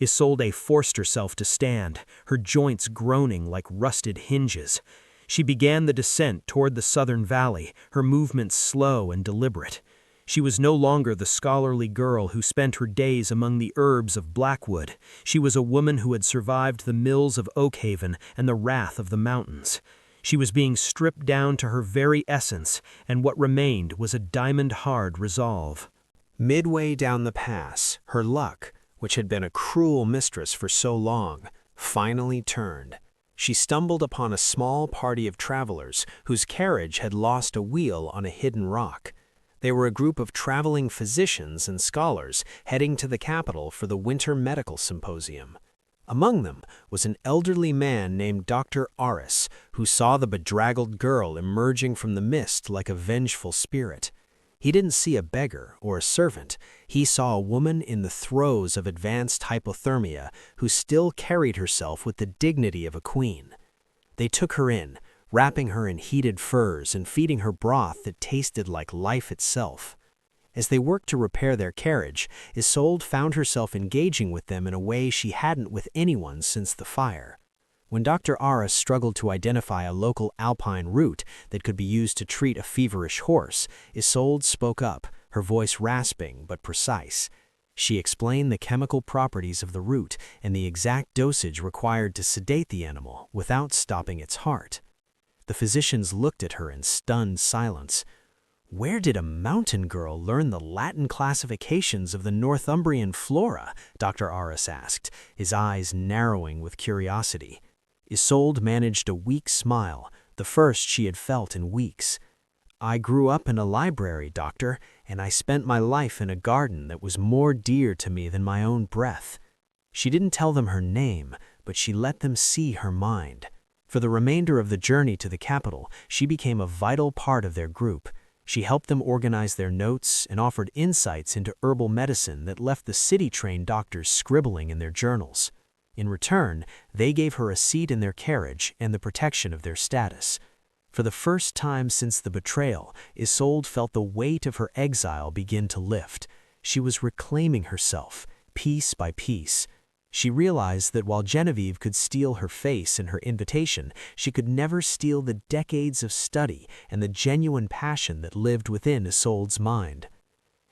S2: Isolde forced herself to stand, her joints groaning like rusted hinges. She began the descent toward the southern valley, her movements slow and deliberate. She was no longer the scholarly girl who spent her days among the herbs of Blackwood. She was a woman who had survived the mills of Oakhaven and the wrath of the mountains. She was being stripped down to her very essence, and what remained was a diamond-hard resolve.
S4: Midway down the pass, her luck, which had been a cruel mistress for so long, finally turned. She stumbled upon a small party of travelers whose carriage had lost a wheel on a hidden rock. They were a group of traveling physicians and scholars heading to the capital for the Winter Medical Symposium. Among them was an elderly man named Dr. Aris, who saw the bedraggled girl emerging from the mist like a vengeful spirit. He didn't see a beggar or a servant. He saw a woman in the throes of advanced hypothermia who still carried herself with the dignity of a queen. They took her in, wrapping her in heated furs and feeding her broth that tasted like life itself.
S3: As they worked to repair their carriage, Isolde found herself engaging with them in a way she hadn't with anyone since the fire. When Dr. Aras struggled to identify a local alpine root that could be used to treat a feverish horse, Isolde spoke up, her voice rasping but precise. She explained the chemical properties of the root and the exact dosage required to sedate the animal without stopping its heart. The physicians looked at her in stunned silence. Where did a mountain girl learn the Latin classifications of the Northumbrian flora? Dr. Aras asked, his eyes narrowing with curiosity. Isolde managed a weak smile, the first she had felt in weeks. I grew up in a library, doctor, and I spent my life in a garden that was more dear to me than my own breath. She didn't tell them her name, but she let them see her mind. For the remainder of the journey to the capital, she became a vital part of their group. She helped them organize their notes and offered insights into herbal medicine that left the city-trained doctors scribbling in their journals. In return, they gave her a seat in their carriage and the protection of their status. For the first time since the betrayal, Isolde felt the weight of her exile begin to lift. She was reclaiming herself, piece by piece. She realized that while Genevieve could steal her face and her invitation, she could never steal the decades of study and the genuine passion that lived within Isolde's mind.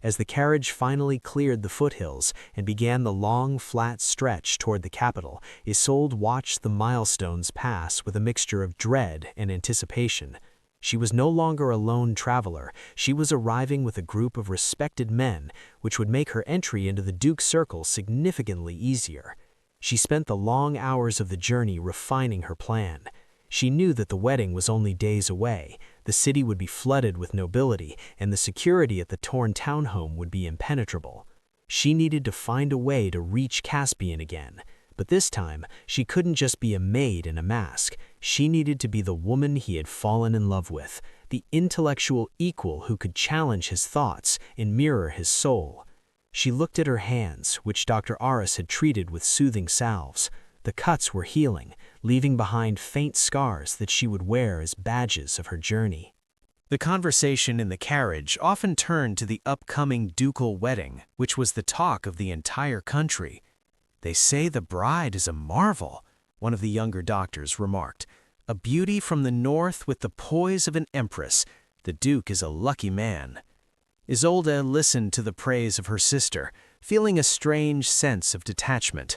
S3: As the carriage finally cleared the foothills and began the long, flat stretch toward the capital, Isolde watched the milestones pass with a mixture of dread and anticipation. She was no longer a lone traveler. She was arriving with a group of respected men, which would make her entry into the Duke's circle significantly easier. She spent the long hours of the journey refining her plan. She knew that the wedding was only days away. The city would be flooded with nobility, and the security at the Thorne townhome would be impenetrable. She needed to find a way to reach Caspian again. But this time, she couldn't just be a maid in a mask. She needed to be the woman he had fallen in love with, the intellectual equal who could challenge his thoughts and mirror his soul. She looked at her hands, which Dr. Aras had treated with soothing salves. The cuts were healing, leaving behind faint scars that she would wear as badges of her journey.
S1: The conversation in the carriage often turned to the upcoming ducal wedding, which was the talk of the entire country. "They say the bride is a marvel," one of the younger doctors remarked. "A beauty from the north with the poise of an empress. The Duke is a lucky man." Isolde listened to the praise of her sister, feeling a strange sense of detachment.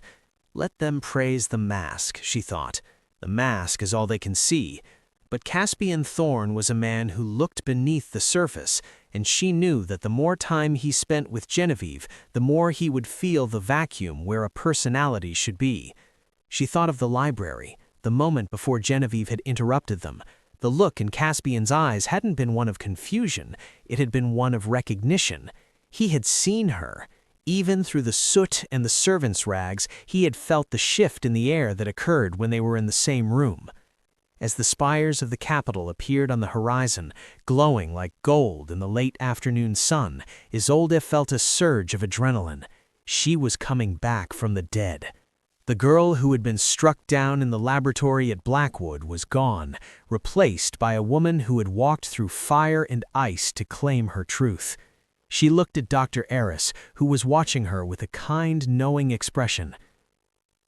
S1: Let them praise the mask, she thought. The mask is all they can see. But Caspian Thorne was a man who looked beneath the surface, and she knew that the more time he spent with Genevieve, the more he would feel the vacuum where a personality should be. She thought of the library, the moment before Genevieve had interrupted them. The look in Caspian's eyes hadn't been one of confusion, it had been one of recognition. He had seen her. Even through the soot and the servants' rags, he had felt the shift in the air that occurred when they were in the same room. As the spires of the capital appeared on the horizon, glowing like gold in the late afternoon sun, Isolde felt a surge of adrenaline. She was coming back from the dead. The girl who had been struck down in the laboratory at Blackwood was gone, replaced by a woman who had walked through fire and ice to claim her truth. She looked at Dr. Aras, who was watching her with a kind, knowing expression.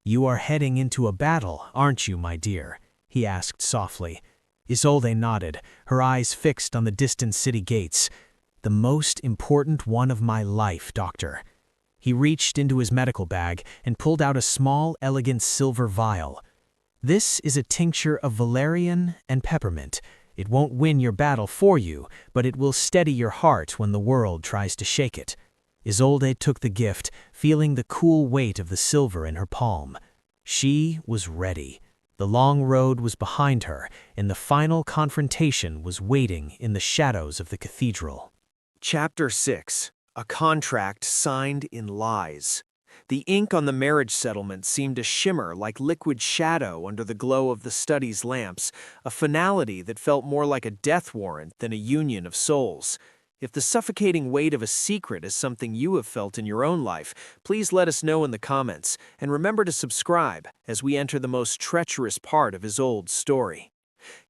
S1: "You are heading into a battle, aren't you, my dear?" he asked softly. Isolde nodded, her eyes fixed on the distant city gates. "The most important one of my life, doctor." He reached into his medical bag and pulled out a small, elegant silver vial. "This is a tincture of valerian and peppermint. It won't win your battle for you, but it will steady your heart when the world tries to shake it." Isolde took the gift, feeling the cool weight of the silver in her palm. She was ready. The long road was behind her, and the final confrontation was waiting in the shadows of the cathedral.
S2: Chapter 6. A Contract Signed in Lies. The ink on the marriage settlement seemed to shimmer like liquid shadow under the glow of the study's lamps, a finality that felt more like a death warrant than a union of souls. If the suffocating weight of a secret is something you have felt in your own life, please let us know in the comments, and remember to subscribe as we enter the most treacherous part of Isolde's story.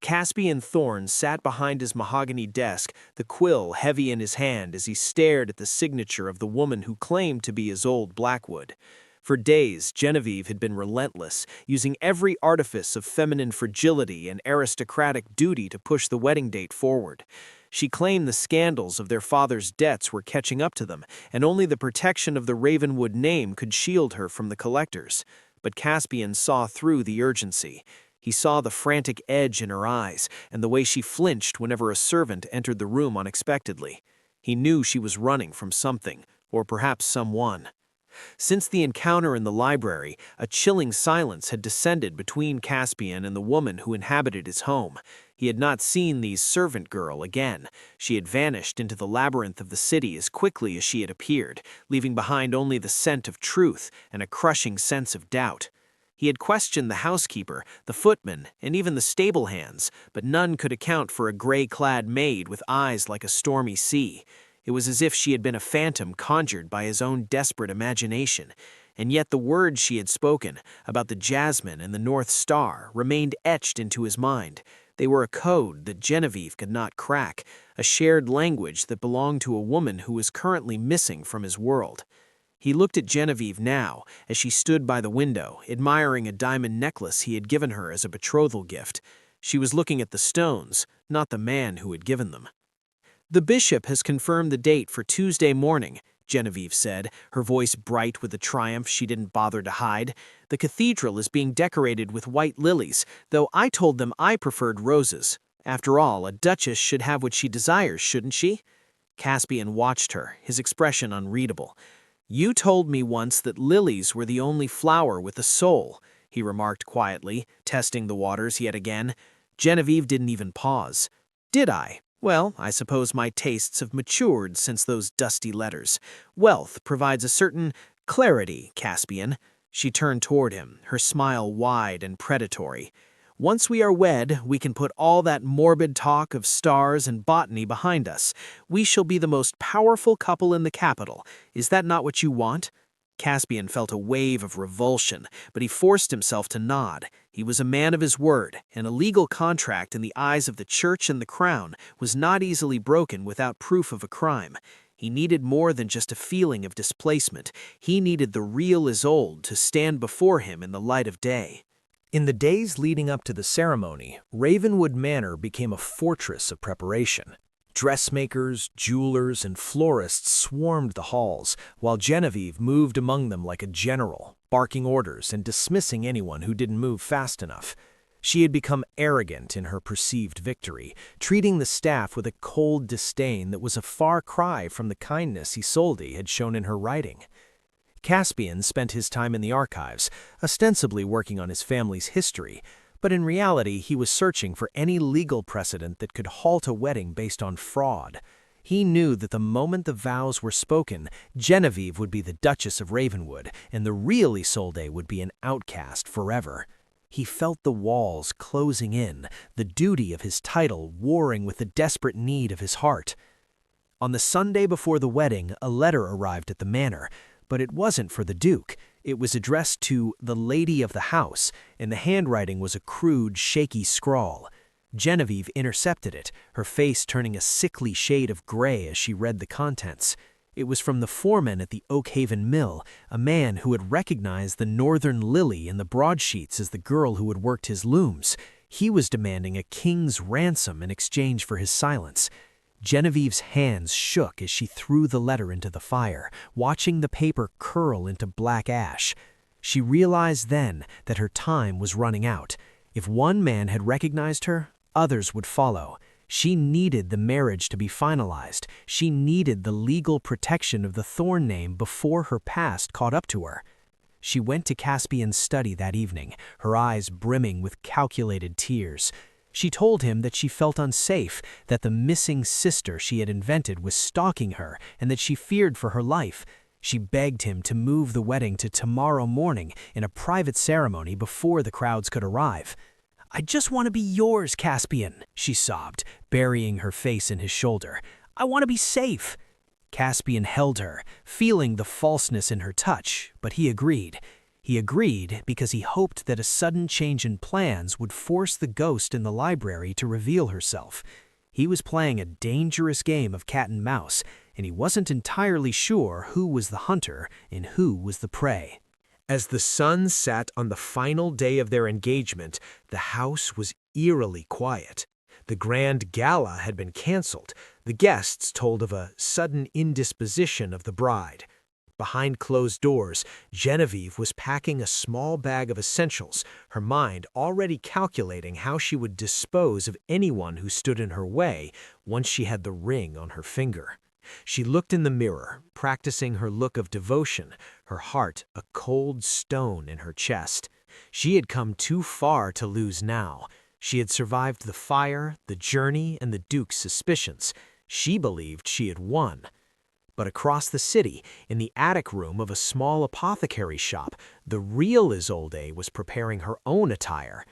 S2: Caspian Thorne sat behind his mahogany desk, the quill heavy in his hand as he stared at the signature of the woman who claimed to be Isolde Blackwood. For days, Genevieve had been relentless, using every artifice of feminine fragility and aristocratic duty to push the wedding date forward. She claimed the scandals of their father's debts were catching up to them, and only the protection of the Ravenwood name could shield her from the collectors. But Caspian saw through the urgency. He saw the frantic edge in her eyes and the way she flinched whenever a servant entered the room unexpectedly. He knew she was running from something, or perhaps someone. Since the encounter in the library, a chilling silence had descended between Caspian and the woman who inhabited his home. He had not seen the servant girl again. She had vanished into the labyrinth of the city as quickly as she had appeared, leaving behind only the scent of truth and a crushing sense of doubt. He had questioned the housekeeper, the footman, and even the stable hands, but none could account for a gray-clad maid with eyes like a stormy sea. It was as if she had been a phantom conjured by his own desperate imagination, and yet the words she had spoken about the jasmine and the North Star remained etched into his mind. They were a code that Genevieve could not crack, a shared language that belonged to a woman who was currently missing from his world. He looked at Genevieve now, as she stood by the window, admiring a diamond necklace he had given her as a betrothal gift. She was looking at the stones, not the man who had given them. "The bishop has confirmed the date for Tuesday morning," Genevieve said, her voice bright with the triumph she didn't bother to hide. "The cathedral is being decorated with white lilies, though I told them I preferred roses. After all, a duchess should have what she desires, shouldn't she?" Caspian watched her, his expression unreadable. "You told me once that lilies were the only flower with a soul," he remarked quietly, testing the waters yet again. Genevieve didn't even pause. "Did I? Well, I suppose my tastes have matured since those dusty letters. Wealth provides a certain clarity, Caspian." She turned toward him, her smile wide and predatory. "Once we are wed, we can put all that morbid talk of stars and botany behind us. We shall be the most powerful couple in the capital. Is that not what you want?" Caspian felt a wave of revulsion, but he forced himself to nod. He was a man of his word, and a legal contract in the eyes of the church and the crown was not easily broken without proof of a crime. He needed more than just a feeling of displacement. He needed the real Isolde to stand before him in the light of day.
S4: In the days leading up to the ceremony, Ravenwood Manor became a fortress of preparation. Dressmakers, jewelers, and florists swarmed the halls, while Genevieve moved among them like a general, barking orders and dismissing anyone who didn't move fast enough. She had become arrogant in her perceived victory, treating the staff with a cold disdain that was a far cry from the kindness Isolde had shown in her writing. Caspian spent his time in the archives, ostensibly working on his family's history, but in reality he was searching for any legal precedent that could halt a wedding based on fraud. He knew that the moment the vows were spoken, Genevieve would be the Duchess of Ravenwood, and the real Isolde would be an outcast forever. He felt the walls closing in, the duty of his title warring with the desperate need of his heart. On the Sunday before the wedding, a letter arrived at the manor, but it wasn't for the Duke. It was addressed to the lady of the house, and the handwriting was a crude, shaky scrawl. Genevieve intercepted it, her face turning a sickly shade of gray as she read the contents. It was from the foreman at the Oakhaven Mill, a man who had recognized the Northern Lily in the broadsheets as the girl who had worked his looms. He was demanding a king's ransom in exchange for his silence. Genevieve's hands shook as she threw the letter into the fire, watching the paper curl into black ash. She realized then that her time was running out. If one man had recognized her, others would follow. She needed the marriage to be finalized. She needed the legal protection of the Thorne name before her past caught up to her. She went to Caspian's study that evening, her eyes brimming with calculated tears. She told him that she felt unsafe, that the missing sister she had invented was stalking her, and that she feared for her life. She begged him to move the wedding to tomorrow morning in a private ceremony before the crowds could arrive. "I just want to be yours, Caspian," she sobbed, burying her face in his shoulder. "I want to be safe." Caspian held her, feeling the falseness in her touch, but he agreed.
S2: He agreed because he hoped that a sudden change in plans would force the ghost in the library to reveal herself. He was playing a dangerous game of cat and mouse, and he wasn't entirely sure who was the hunter and who was the prey. As the sun sat on the final day of their engagement, the house was eerily quiet. The grand gala had been canceled. The guests told of a sudden indisposition of the bride. Behind closed doors, Genevieve was packing a small bag of essentials, her mind already calculating how she would dispose of anyone who stood in her way once she had the ring on her finger. She looked in the mirror, practicing her look of devotion, her heart a cold stone in her chest. She had come too far to lose now. She had survived the fire, the journey, and the Duke's suspicions. She believed she had won. But across the city, in the attic room of a small apothecary shop, the real Isolde was preparing her own attire.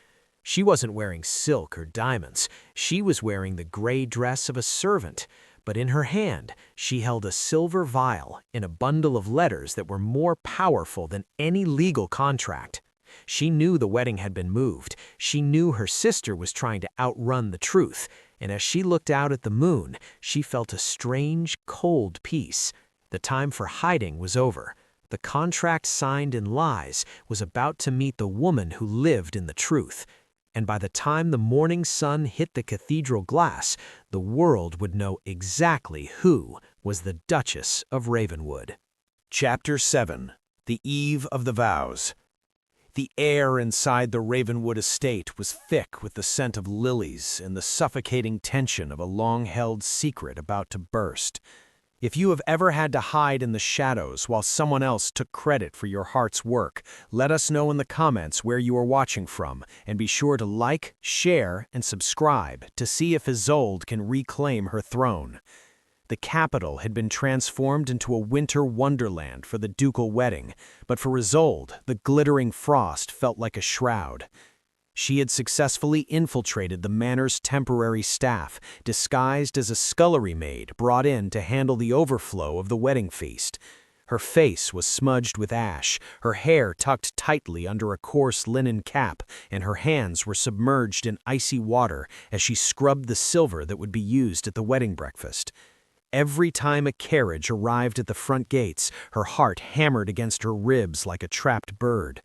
S2: She wasn't wearing silk or diamonds. She was wearing the gray dress of a servant. But in her hand, she held a silver vial in a bundle of letters that were more powerful than any legal contract. She knew the wedding had been moved. She knew her sister was trying to outrun the truth. And as she looked out at the moon, she felt a strange, cold peace. The time for hiding was over. The contract signed in lies was about to meet the woman who lived in the truth. And by the time the morning sun hit the cathedral glass, the world would know exactly who was the Duchess of Ravenwood.
S3: Chapter 7. The Eve of the Vows. The air inside the Ravenwood estate was thick with the scent of lilies and the suffocating tension of a long-held secret about to burst. If you have ever had to hide in the shadows while someone else took credit for your heart's work, let us know in the comments where you are watching from, and be sure to like, share, and subscribe to see if Isolde can reclaim her throne. The capital had been transformed into a winter wonderland for the ducal wedding, but for Isolde, the glittering frost felt like a shroud. She had successfully infiltrated the manor's temporary staff, disguised as a scullery maid brought in to handle the overflow of the wedding feast. Her face was smudged with ash, her hair tucked tightly under a coarse linen cap, and her hands were submerged in icy water as she scrubbed the silver that would be used at the wedding breakfast. Every time a carriage arrived at the front gates, her heart hammered against her ribs like a trapped bird.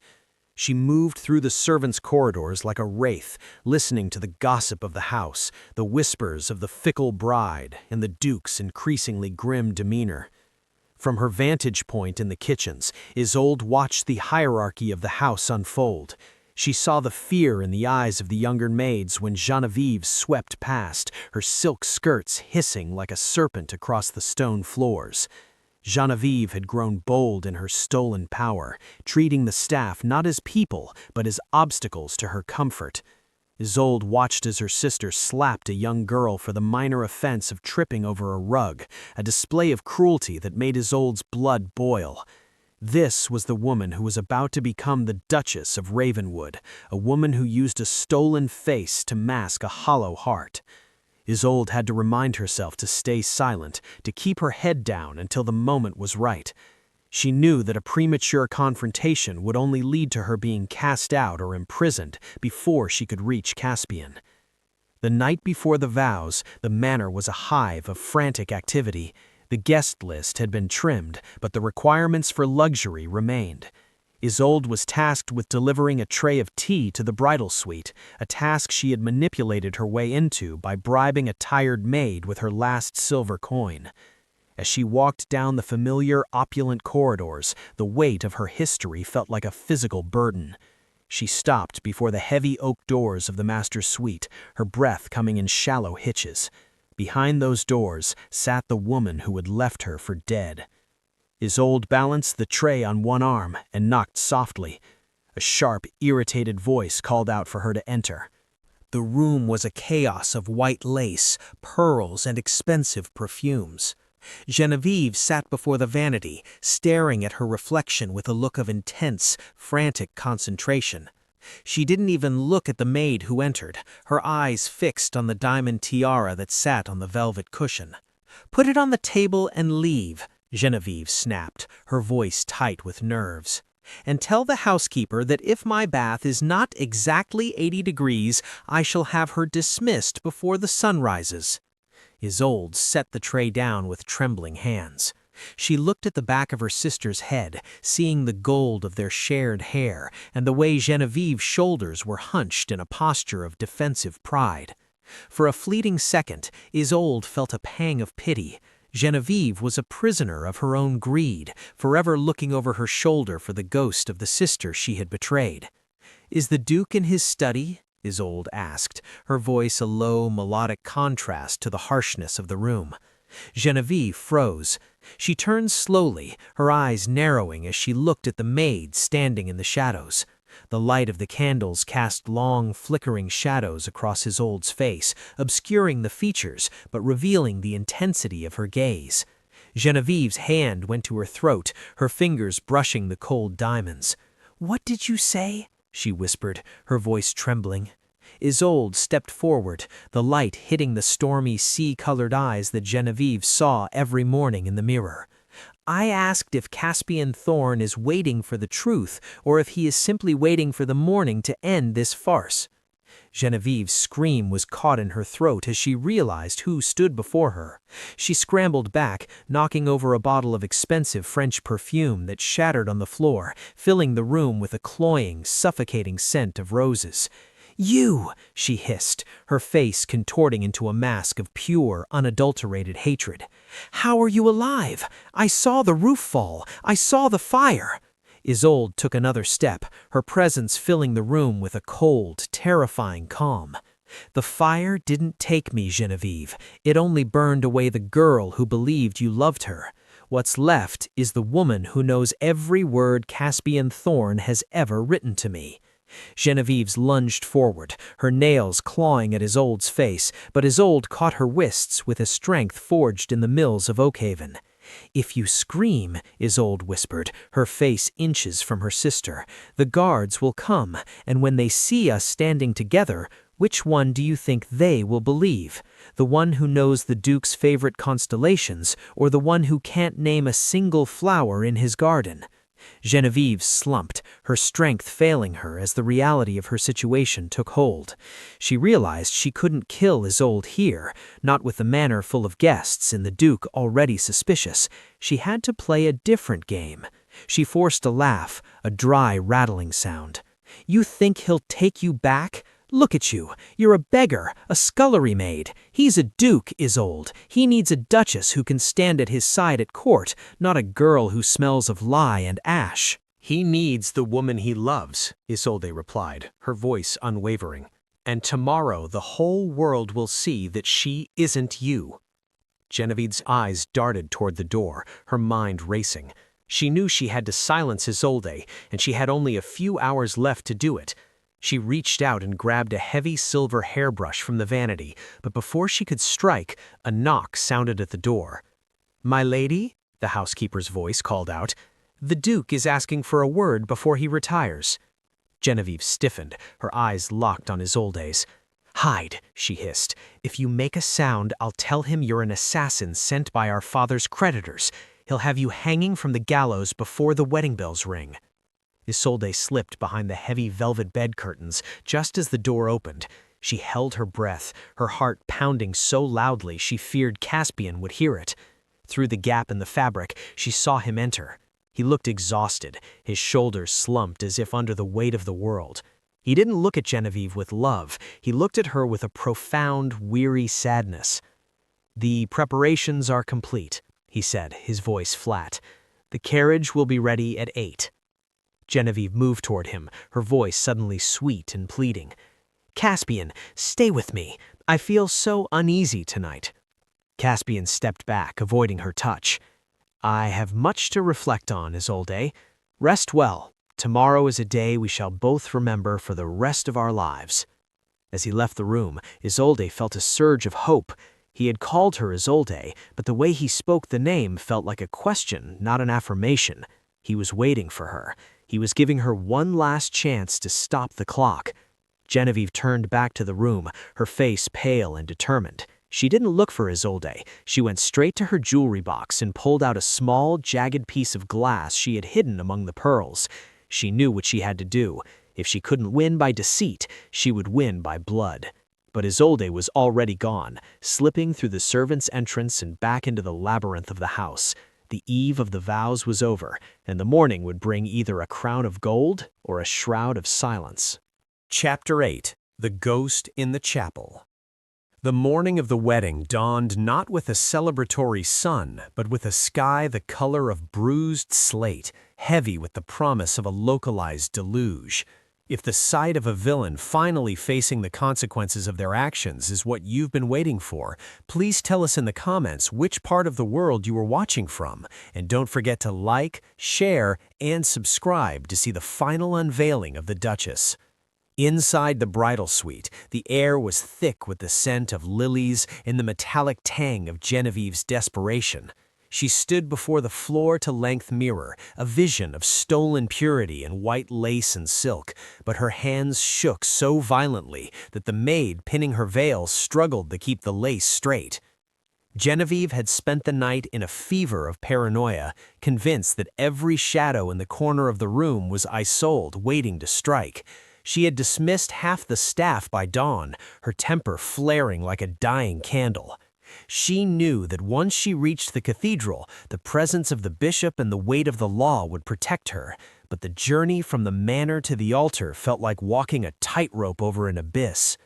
S3: She moved through the servants' corridors like a wraith, listening to the gossip of the house, the whispers of the fickle bride, and the Duke's increasingly grim demeanor. From her vantage point in the kitchens, Isolde watched the hierarchy of the house unfold. She saw the fear in the eyes of the younger maids when Genevieve swept past, her silk skirts hissing like a serpent across the stone floors. Genevieve had grown bold in her stolen power, treating the staff not as people, but as obstacles to her comfort. Isolde watched as her sister slapped a young girl for the minor offense of tripping over a rug, a display of cruelty that made Isolde's blood boil. This was the woman who was about to become the Duchess of Ravenwood, a woman who used a stolen face to mask a hollow heart. Isolde had to remind herself to stay silent, to keep her head down until the moment was right. She knew that a premature confrontation would only lead to her being cast out or imprisoned before she could reach Caspian. The night before the vows, the manor was a hive of frantic activity. The guest list had been trimmed, but the requirements for luxury remained. Isolde was tasked with delivering a tray of tea to the bridal suite, a task she had manipulated her way into by bribing a tired maid with her last silver coin. As she walked down the familiar, opulent corridors, the weight of her history felt like a physical burden. She stopped before the heavy oak doors of the master's suite, her breath coming in shallow hitches. Behind those doors sat the woman who had left her for dead. Isolde balanced the tray on one arm and knocked softly. A sharp, irritated voice called out for her to enter. The room was a chaos of white lace, pearls, and expensive perfumes. Genevieve sat before the vanity, staring at her reflection with a look of intense, frantic concentration. She didn't even look at the maid who entered, her eyes fixed on the diamond tiara that sat on the velvet cushion. "Put it on the table and leave," Genevieve snapped, her voice tight with nerves. and tell the housekeeper that if my bath is not exactly 80 degrees, I shall have her dismissed before the sun rises." Isolde set the tray down with trembling hands. She looked at the back of her sister's head, seeing the gold of their shared hair and the way Genevieve's shoulders were hunched in a posture of defensive pride. For a fleeting second, Isolde felt a pang of pity. Genevieve was a prisoner of her own greed, forever looking over her shoulder for the ghost of the sister she had betrayed. "Is the Duke in his study?" Isolde asked, her voice a low, melodic contrast to the harshness of the room. Genevieve froze. She turned slowly, her eyes narrowing as she looked at the maid standing in the shadows. The light of the candles cast long, flickering shadows across Isolde's face, obscuring the features but revealing the intensity of her gaze. Genevieve's hand went to her throat, her fingers brushing the cold diamonds. "What did you say?" she whispered, her voice trembling. Isolde stepped forward, the light hitting the stormy, sea-colored eyes that Genevieve saw every morning in the mirror. "I asked if Caspian Thorne is waiting for the truth, or if he is simply waiting for the morning to end this farce." Genevieve's scream was caught in her throat as she realized who stood before her. She scrambled back, knocking over a bottle of expensive French perfume that shattered on the floor, filling the room with a cloying, suffocating scent of roses. "You!" she hissed, her face contorting into a mask of pure, unadulterated hatred. "How are you alive? I saw the roof fall. I saw the fire." Isolde took another step, her presence filling the room with a cold, terrifying calm. "The fire didn't take me, Genevieve. It only burned away the girl who believed you loved her. What's left is the woman who knows every word Caspian Thorne has ever written to me." Genevieve's lunged forward, her nails clawing at Isolde's face, but Isolde caught her wrists with a strength forged in the mills of Oakhaven. "If you scream," Isolde whispered, her face inches from her sister, "the guards will come, and when they see us standing together, which one do you think they will believe? The one who knows the Duke's favorite constellations, or the one who can't name a single flower in his garden?" Genevieve slumped, her strength failing her as the reality of her situation took hold. She realized she couldn't kill Isolde here, not with the manor full of guests and the Duke already suspicious. She had to play a different game. She forced a laugh, a dry, rattling sound. "You think he'll take you back? Look at you. You're a beggar, a scullery maid. He's a duke, Isolde. He needs a duchess who can stand at his side at court, not a girl who smells of lye and ash."
S4: "He needs the woman he loves," Isolde replied, her voice unwavering. "And tomorrow the whole world will see that she isn't you." Genevieve's eyes darted toward the door, her mind racing. She knew she had to silence Isolde, and she had only a few hours left to do it. She reached out and grabbed a heavy silver hairbrush from the vanity, but before she could strike, a knock sounded at the door. "My lady?" the housekeeper's voice called out. "The Duke is asking for a word before he retires." Genevieve stiffened, her eyes locked on Isolde's. "Hide," she hissed. "If you make a sound, I'll tell him you're an assassin sent by our father's creditors. He'll have you hanging from the gallows before the wedding bells ring." Isolde slipped behind the heavy velvet bed curtains just as the door opened. She held her breath, her heart pounding so loudly she feared Caspian would hear it. Through the gap in the fabric, she saw him enter. He looked exhausted, his shoulders slumped as if under the weight of the world. He didn't look at Genevieve with love, he looked at her with a profound, weary sadness. "The preparations are complete," he said, his voice flat. "The carriage will be ready at 8. Genevieve moved toward him, her voice suddenly sweet and pleading. "Caspian, stay with me. I feel so uneasy tonight." Caspian stepped back, avoiding her touch. "I have much to reflect on, Isolde. Rest well. Tomorrow is a day we shall both remember for the rest of our lives." As he left the room, Isolde felt a surge of hope. He had called her Isolde, but the way he spoke the name felt like a question, not an affirmation. He was waiting for her. He was giving her one last chance to stop the clock. Genevieve turned back to the room, her face pale and determined. She didn't look for Isolde. She went straight to her jewelry box and pulled out a small, jagged piece of glass she had hidden among the pearls.
S3: She knew what she had to do. If she couldn't win by deceit, she would win by blood. But Isolde was already gone, slipping through the servants' entrance and back into the labyrinth of the house. The eve of the vows was over, and the morning would bring either a crown of gold or a shroud of silence.
S4: Chapter 8. The Ghost in the Chapel. The morning of the wedding dawned not with a celebratory sun, but with a sky the color of bruised slate, heavy with the promise of a localized deluge. If the sight of a villain finally facing the consequences of their actions is what you've been waiting for, please tell us in the comments which part of the world you were watching from, and don't forget to like, share, and subscribe to see the final unveiling of the Duchess. Inside the bridal suite, the air was thick with the scent of lilies and the metallic tang of Genevieve's desperation. She stood before the floor-to-length mirror, a vision of stolen purity in white lace and silk, but her hands shook so violently that the maid pinning her veil struggled to keep the lace straight. Genevieve had spent the night in a fever of paranoia, convinced that every shadow in the corner of the room was Isolde waiting to strike. She had dismissed half the staff by dawn, her temper flaring like a dying candle. She knew that once she reached the cathedral, the presence of the bishop and the weight of the law would protect her, but the journey from the manor to the altar felt like walking a tightrope over an abyss.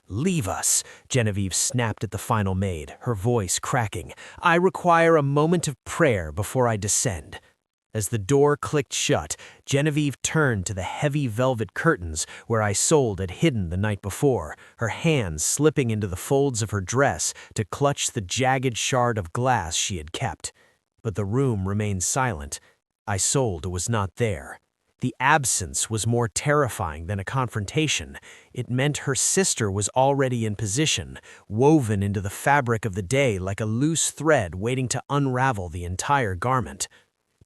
S4: "Leave us," Genevieve snapped at the final maid, her voice cracking. "I require a moment of prayer before I descend." As the door clicked shut, Genevieve turned to the heavy velvet curtains where Isolde had hidden the night before, her hands slipping into the folds of her dress to clutch the jagged shard of glass she had kept. But the room remained silent. Isolde was not there. The absence was more terrifying than a confrontation. It meant her sister was already in position, woven into the fabric of the day like a loose thread waiting to unravel the entire garment.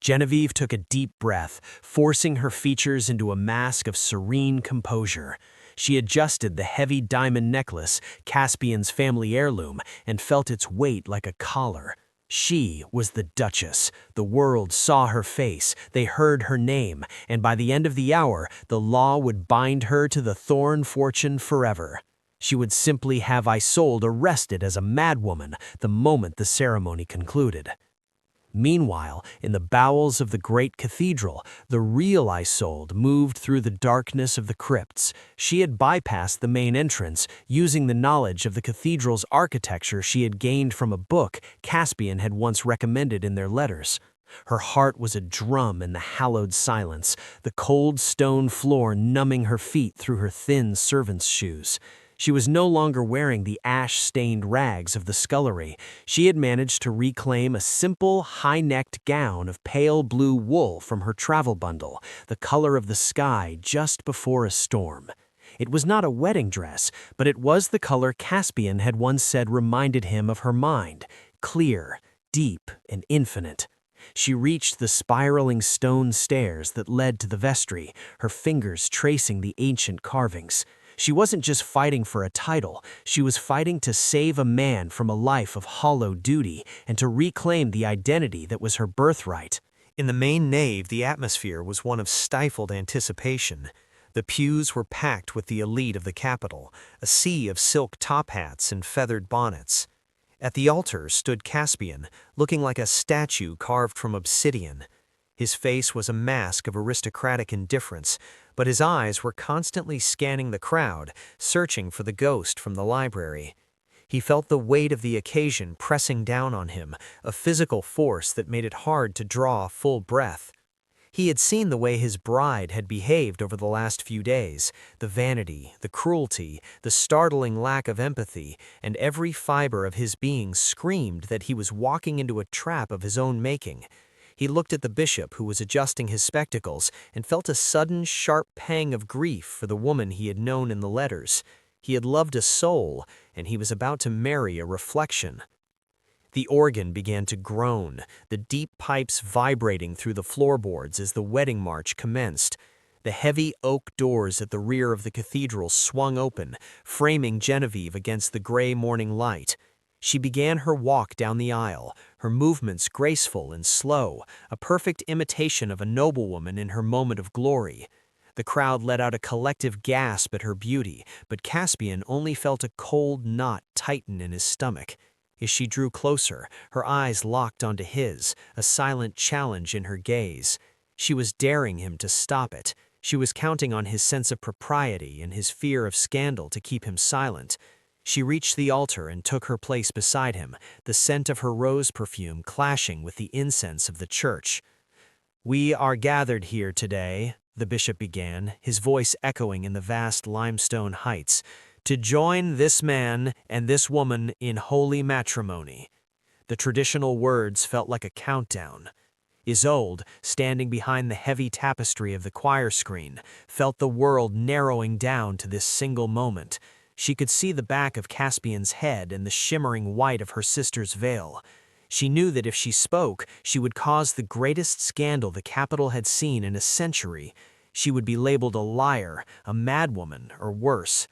S4: Genevieve took a deep breath, forcing her features into a mask of serene composure. She adjusted the heavy diamond necklace, Caspian's family heirloom, and felt its weight like a collar. She was the Duchess. The world saw her face, they heard her name, and by the end of the hour, the law would bind her to the Thorne fortune forever. She would simply have Isolde arrested as a madwoman the moment the ceremony concluded. Meanwhile, in the bowels of the great cathedral, the real Isolde moved through the darkness of the crypts. She had bypassed the main entrance, using the knowledge of the cathedral's architecture she had gained from a book Caspian had once recommended in their letters. Her heart was a drum in the hallowed silence, the cold stone floor numbing her feet through her thin servant's shoes. She was no longer wearing the ash-stained rags of the scullery. She had managed to reclaim a simple, high-necked gown of pale blue wool from her travel bundle, the color of the sky just before a storm. It was not a wedding dress, but it was the color Caspian had once said reminded him of her mind, clear, deep, and infinite. She reached the spiraling stone stairs that led to the vestry, her fingers tracing the ancient carvings. She wasn't just fighting for a title, she was fighting to save a man from a life of hollow duty and to reclaim the identity that was her birthright.
S2: In the main nave, the atmosphere was one of stifled anticipation. The pews were packed with the elite of the capital, a sea of silk top hats and feathered bonnets. At the altar stood Caspian, looking like a statue carved from obsidian. His face was a mask of aristocratic indifference, but his eyes were constantly scanning the crowd, searching for the ghost from the library. He felt the weight of the occasion pressing down on him, a physical force that made it hard to draw a full breath. He had seen the way his bride had behaved over the last few days, the vanity, the cruelty, the startling lack of empathy, and every fiber of his being screamed that he was walking into a trap of his own making. He looked at the bishop who was adjusting his spectacles and felt a sudden, sharp pang of grief for the woman he had known in the letters. He had loved a soul, and he was about to marry a reflection. The organ began to groan, the deep pipes vibrating through the floorboards as the wedding march commenced. The heavy oak doors at the rear of the cathedral swung open, framing Genevieve against the gray morning light. She began her walk down the aisle, her movements graceful and slow, a perfect imitation of a noblewoman in her moment of glory. The crowd let out a collective gasp at her beauty, but Caspian only felt a cold knot tighten in his stomach. As she drew closer, her eyes locked onto his, a silent challenge in her gaze. She was daring him to stop it. She was counting on his sense of propriety and his fear of scandal to keep him silent. She reached the altar and took her place beside him, the scent of her rose perfume clashing with the incense of the church. "We are gathered here today," the bishop began, his voice echoing in the vast limestone heights, "to join this man and this woman in holy matrimony." The traditional words felt like a countdown. Isolde, standing behind the heavy tapestry of the choir screen, felt the world narrowing down to this single moment. She could see the back of Caspian's head and the shimmering white of her sister's veil. She knew that if she spoke, she would cause the greatest scandal the capital had seen in a century. She would be labeled a liar, a madwoman, or worse.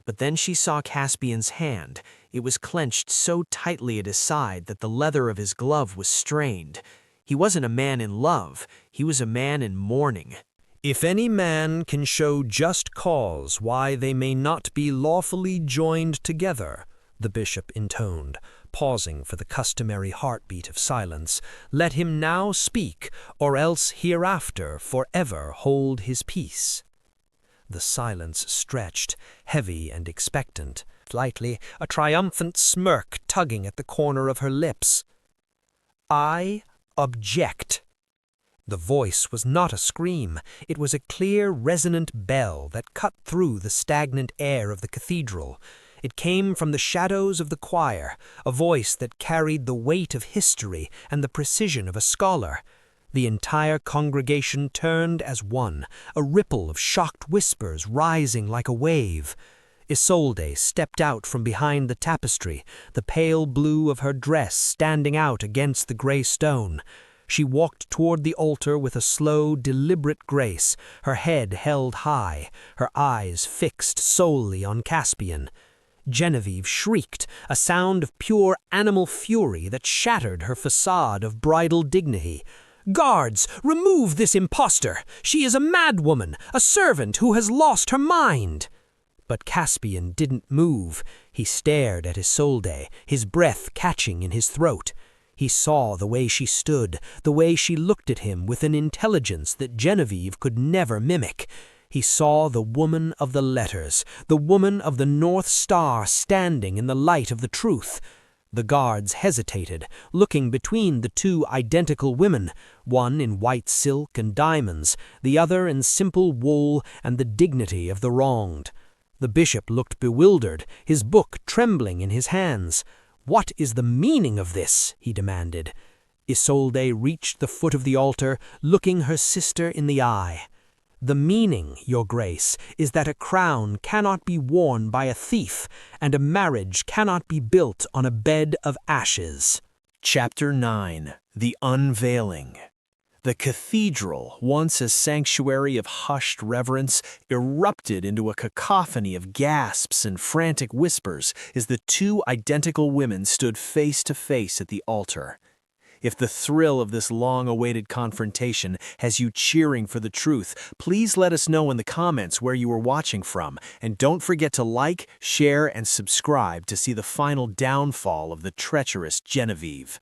S2: But then she saw Caspian's hand. It was clenched so tightly at his side that the leather of his glove was strained. He wasn't a man in love, he was a man in mourning.
S5: "If any man can show just cause why they may not be lawfully joined together," the bishop intoned, pausing for the customary heartbeat of silence, "let him now speak, or else hereafter forever hold his peace." The silence stretched, heavy and expectant, slightly, a triumphant smirk tugging at the corner of her lips. "I object." The voice was not a scream. It was a clear, resonant bell that cut through the stagnant air of the cathedral. It came from the shadows of the choir, a voice that carried the weight of history and the precision of a scholar. The entire congregation turned as one, a ripple of shocked whispers rising like a wave. Isolde stepped out from behind the tapestry, the pale blue of her dress standing out against the gray stone. She walked toward the altar with a slow, deliberate grace, her head held high, her eyes fixed solely on Caspian. Genevieve shrieked, a sound of pure animal fury that shattered her facade of bridal dignity. "Guards, remove this impostor! She is a madwoman, a servant who has lost her mind!" But Caspian didn't move. He stared at Isolde, his breath catching in his throat. He saw the way she stood, the way she looked at him with an intelligence that Genevieve could never mimic. He saw the woman of the letters, the woman of the North Star standing in the light of the truth. The guards hesitated, looking between the two identical women, one in white silk and diamonds, the other in simple wool and the dignity of the wronged. The bishop looked bewildered, his book trembling in his hands. "What is the meaning of this?" he demanded. Isolde reached the foot of the altar, looking her sister in the eye. "The meaning, Your Grace, is that a crown cannot be worn by a thief, and a marriage cannot be built on a bed of ashes."
S1: Chapter 9. The Unveiling. The cathedral, once a sanctuary of hushed reverence, erupted into a cacophony of gasps and frantic whispers as the two identical women stood face to face at the altar. If the thrill of this long-awaited confrontation has you cheering for the truth, please let us know in the comments where you are watching from, and don't forget to like, share, and subscribe to see the final downfall of the treacherous Genevieve.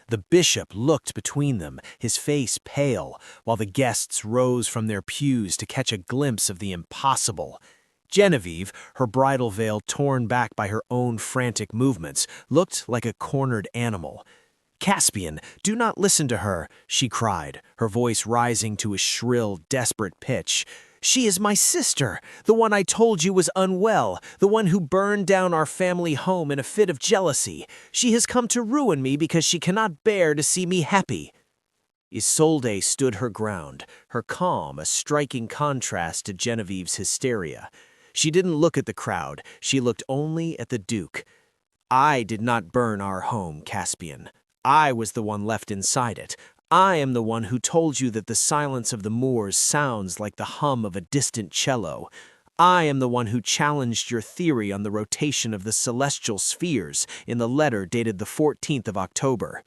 S1: The bishop looked between them, his face pale, while the guests rose from their pews to catch a glimpse of the impossible. Genevieve, her bridal veil torn back by her own frantic movements, looked like a cornered animal. "Caspian, do not listen to her," she cried, her voice rising to a shrill, desperate pitch. "She is my sister, the one I told you was unwell, the one who burned down our family home in a fit of jealousy. She has come to ruin me because she cannot bear to see me happy." Isolde stood her ground, her calm a striking contrast to Genevieve's hysteria. She didn't look at the crowd, she looked only at the Duke. "I did not burn our home, Caspian. I was the one left inside it. I am the one who told you that the silence of the moors sounds like the hum of a distant cello.
S3: I am the one who challenged your theory on the rotation of the celestial spheres in the letter dated the 14th of October.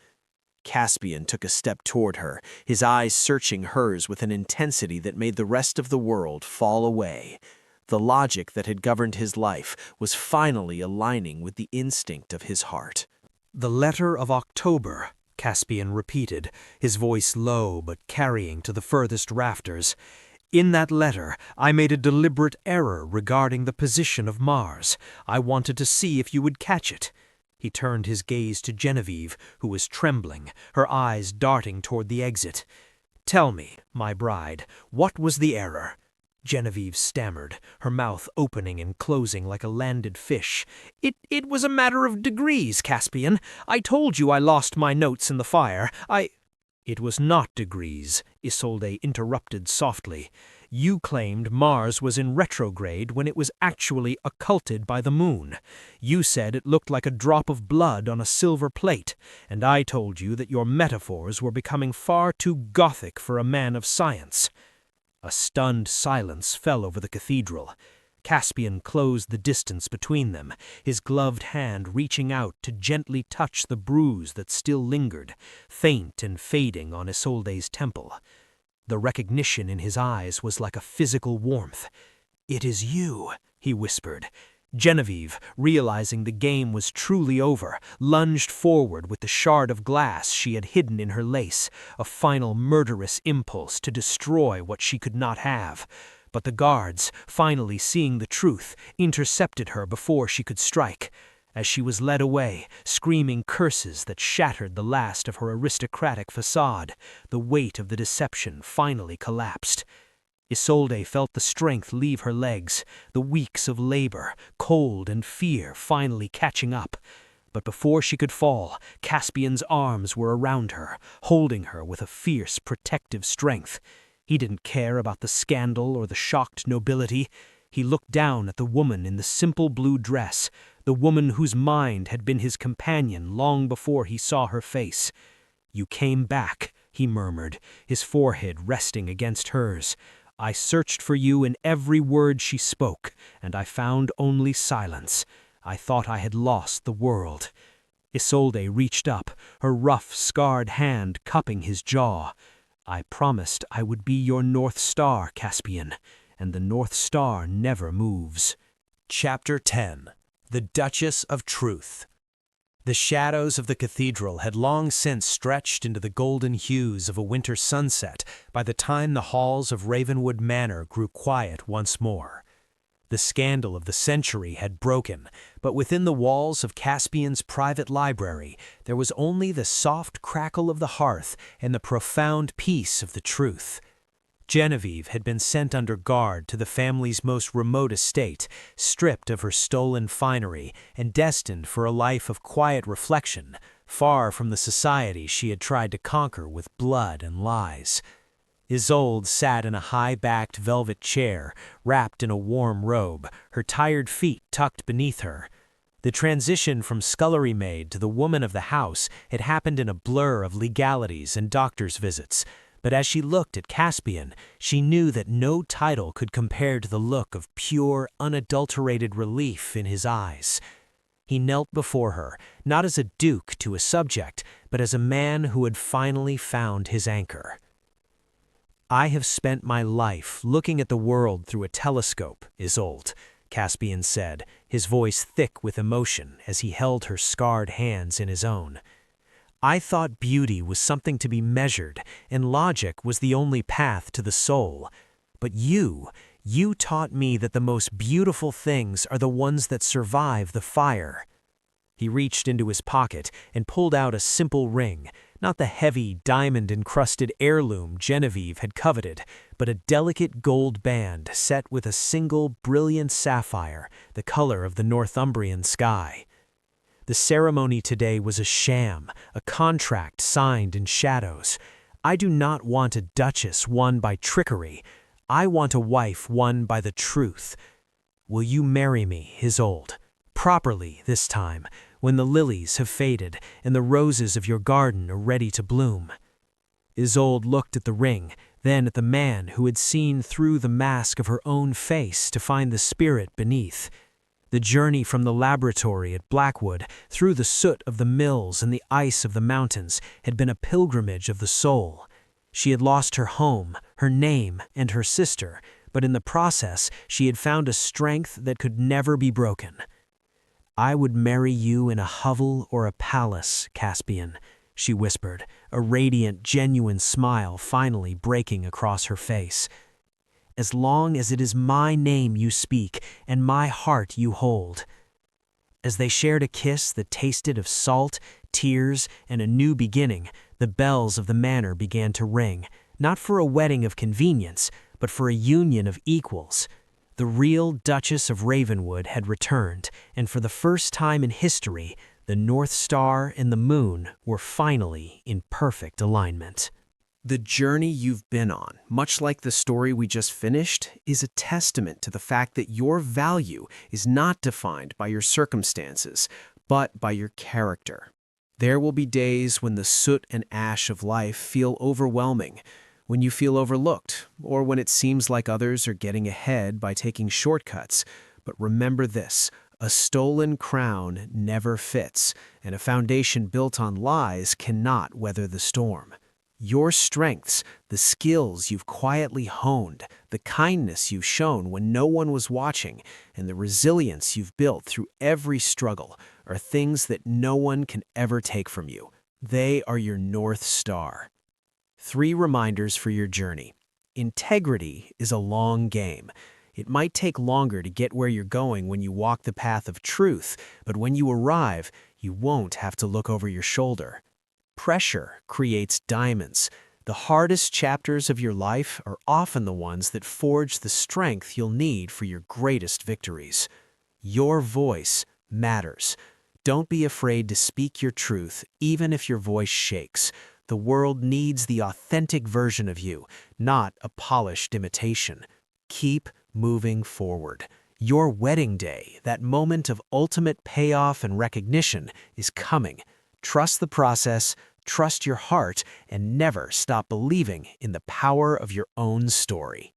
S3: Caspian took a step toward her, his eyes searching hers with an intensity that made the rest of the world fall away. The logic that had governed his life was finally aligning with the instinct of his heart.
S5: The letter of October, Caspian repeated, his voice low but carrying to the furthest rafters. In that letter, I made a deliberate error regarding the position of Mars. I wanted to see if you would catch it. He turned his gaze to Genevieve, who was trembling, her eyes darting toward the exit. Tell me, my bride, what was the error? Genevieve stammered, her mouth opening and closing like a landed fish. It was a matter of degrees, Caspian. I told you I lost my notes in the fire. It was not degrees, Isolde interrupted softly. You claimed Mars was in retrograde when it was actually occulted by the moon. You said it looked like a drop of blood on a silver plate, and I told you that your metaphors were becoming far too Gothic for a man of science. A stunned silence fell over the cathedral. Caspian closed the distance between them, his gloved hand reaching out to gently touch the bruise that still lingered, faint and fading on Isolde's temple. The recognition in his eyes was like a physical warmth. "It is you," he whispered. Genevieve, realizing the game was truly over, lunged forward with the shard of glass she had hidden in her lace, a final murderous impulse to destroy what she could not have. But the guards, finally seeing the truth, intercepted her before she could strike. As she was led away, screaming curses that shattered the last of her aristocratic facade, the weight of the deception finally collapsed. Isolde felt the strength leave her legs, the weeks of labor, cold and fear finally catching up. But before she could fall, Caspian's arms were around her, holding her with a fierce, protective strength. He didn't care about the scandal or the shocked nobility. He looked down at the woman in the simple blue dress, the woman whose mind had been his companion long before he saw her face. "You came back," he murmured, his forehead resting against hers. "I searched for you in every word she spoke, and I found only silence. I thought I had lost the world." Isolde reached up, her rough, scarred hand cupping his jaw. "I promised I would be your North Star, Caspian, and the North Star never moves."
S3: Chapter 10. The Duchess of Truth. The shadows of the cathedral had long since stretched into the golden hues of a winter sunset by the time the halls of Ravenwood Manor grew quiet once more. The scandal of the century had broken, but within the walls of Caspian's private library there was only the soft crackle of the hearth and the profound peace of the truth. Genevieve had been sent under guard to the family's most remote estate, stripped of her stolen finery and destined for a life of quiet reflection, far from the society she had tried to conquer with blood and lies. Isolde sat in a high-backed velvet chair, wrapped in a warm robe, her tired feet tucked beneath her. The transition from scullery maid to the woman of the house had happened in a blur of legalities and doctor's visits, but as she looked at Caspian, she knew that no title could compare to the look of pure, unadulterated relief in his eyes. He knelt before her, not as a duke to a subject, but as a man who had finally found his anchor. "I have spent my life looking at the world through a telescope, Isolde," Caspian said, his voice thick with emotion as he held her scarred hands in his own. "I thought beauty was something to be measured, and logic was the only path to the soul. But you taught me that the most beautiful things are the ones that survive the fire." He reached into his pocket and pulled out a simple ring, not the heavy, diamond-encrusted heirloom Genevieve had coveted, but a delicate gold band set with a single brilliant sapphire, the color of the Northumbrian sky. "The ceremony today was a sham, a contract signed in shadows. I do not want a duchess won by trickery. I want a wife won by the truth. Will you marry me, Isolde? Properly this time, when the lilies have faded and the roses of your garden are ready to bloom." Isolde looked at the ring,
S2: then at the man who had seen through the mask of her own face to find the spirit beneath. The journey from the laboratory at Blackwood, through the soot of the mills and the ice of the mountains, had been a pilgrimage of the soul. She had lost her home, her name, and her sister, but in the process she had found a strength that could never be broken. "I would marry you in a hovel or a palace, Caspian," she whispered, a radiant, genuine smile finally breaking across her face. "As long as it is my name you speak and my heart you hold." As they shared a kiss that tasted of salt, tears, and a new beginning, the bells of the manor began to ring, not for a wedding of convenience, but for a union of equals. The real Duchess of Ravenwood had returned, and for the first time in history, the North Star and the moon were finally in perfect alignment.
S1: The journey you've been on, much like the story we just finished, is a testament to the fact that your value is not defined by your circumstances, but by your character. There will be days when the soot and ash of life feel overwhelming, when you feel overlooked, or when it seems like others are getting ahead by taking shortcuts. But remember this: a stolen crown never fits, and a foundation built on lies cannot weather the storm. Your strengths, the skills you've quietly honed, the kindness you've shown when no one was watching, and the resilience you've built through every struggle are things that no one can ever take from you. They are your North Star. 3 reminders for your journey. Integrity is a long game. It might take longer to get where you're going when you walk the path of truth, but when you arrive, you won't have to look over your shoulder. Pressure creates diamonds. The hardest chapters of your life are often the ones that forge the strength you'll need for your greatest victories. Your voice matters. Don't be afraid to speak your truth, even if your voice shakes. The world needs the authentic version of you, not a polished imitation. Keep moving forward. Your wedding day, that moment of ultimate payoff and recognition, is coming. Trust the process, trust your heart, and never stop believing in the power of your own story.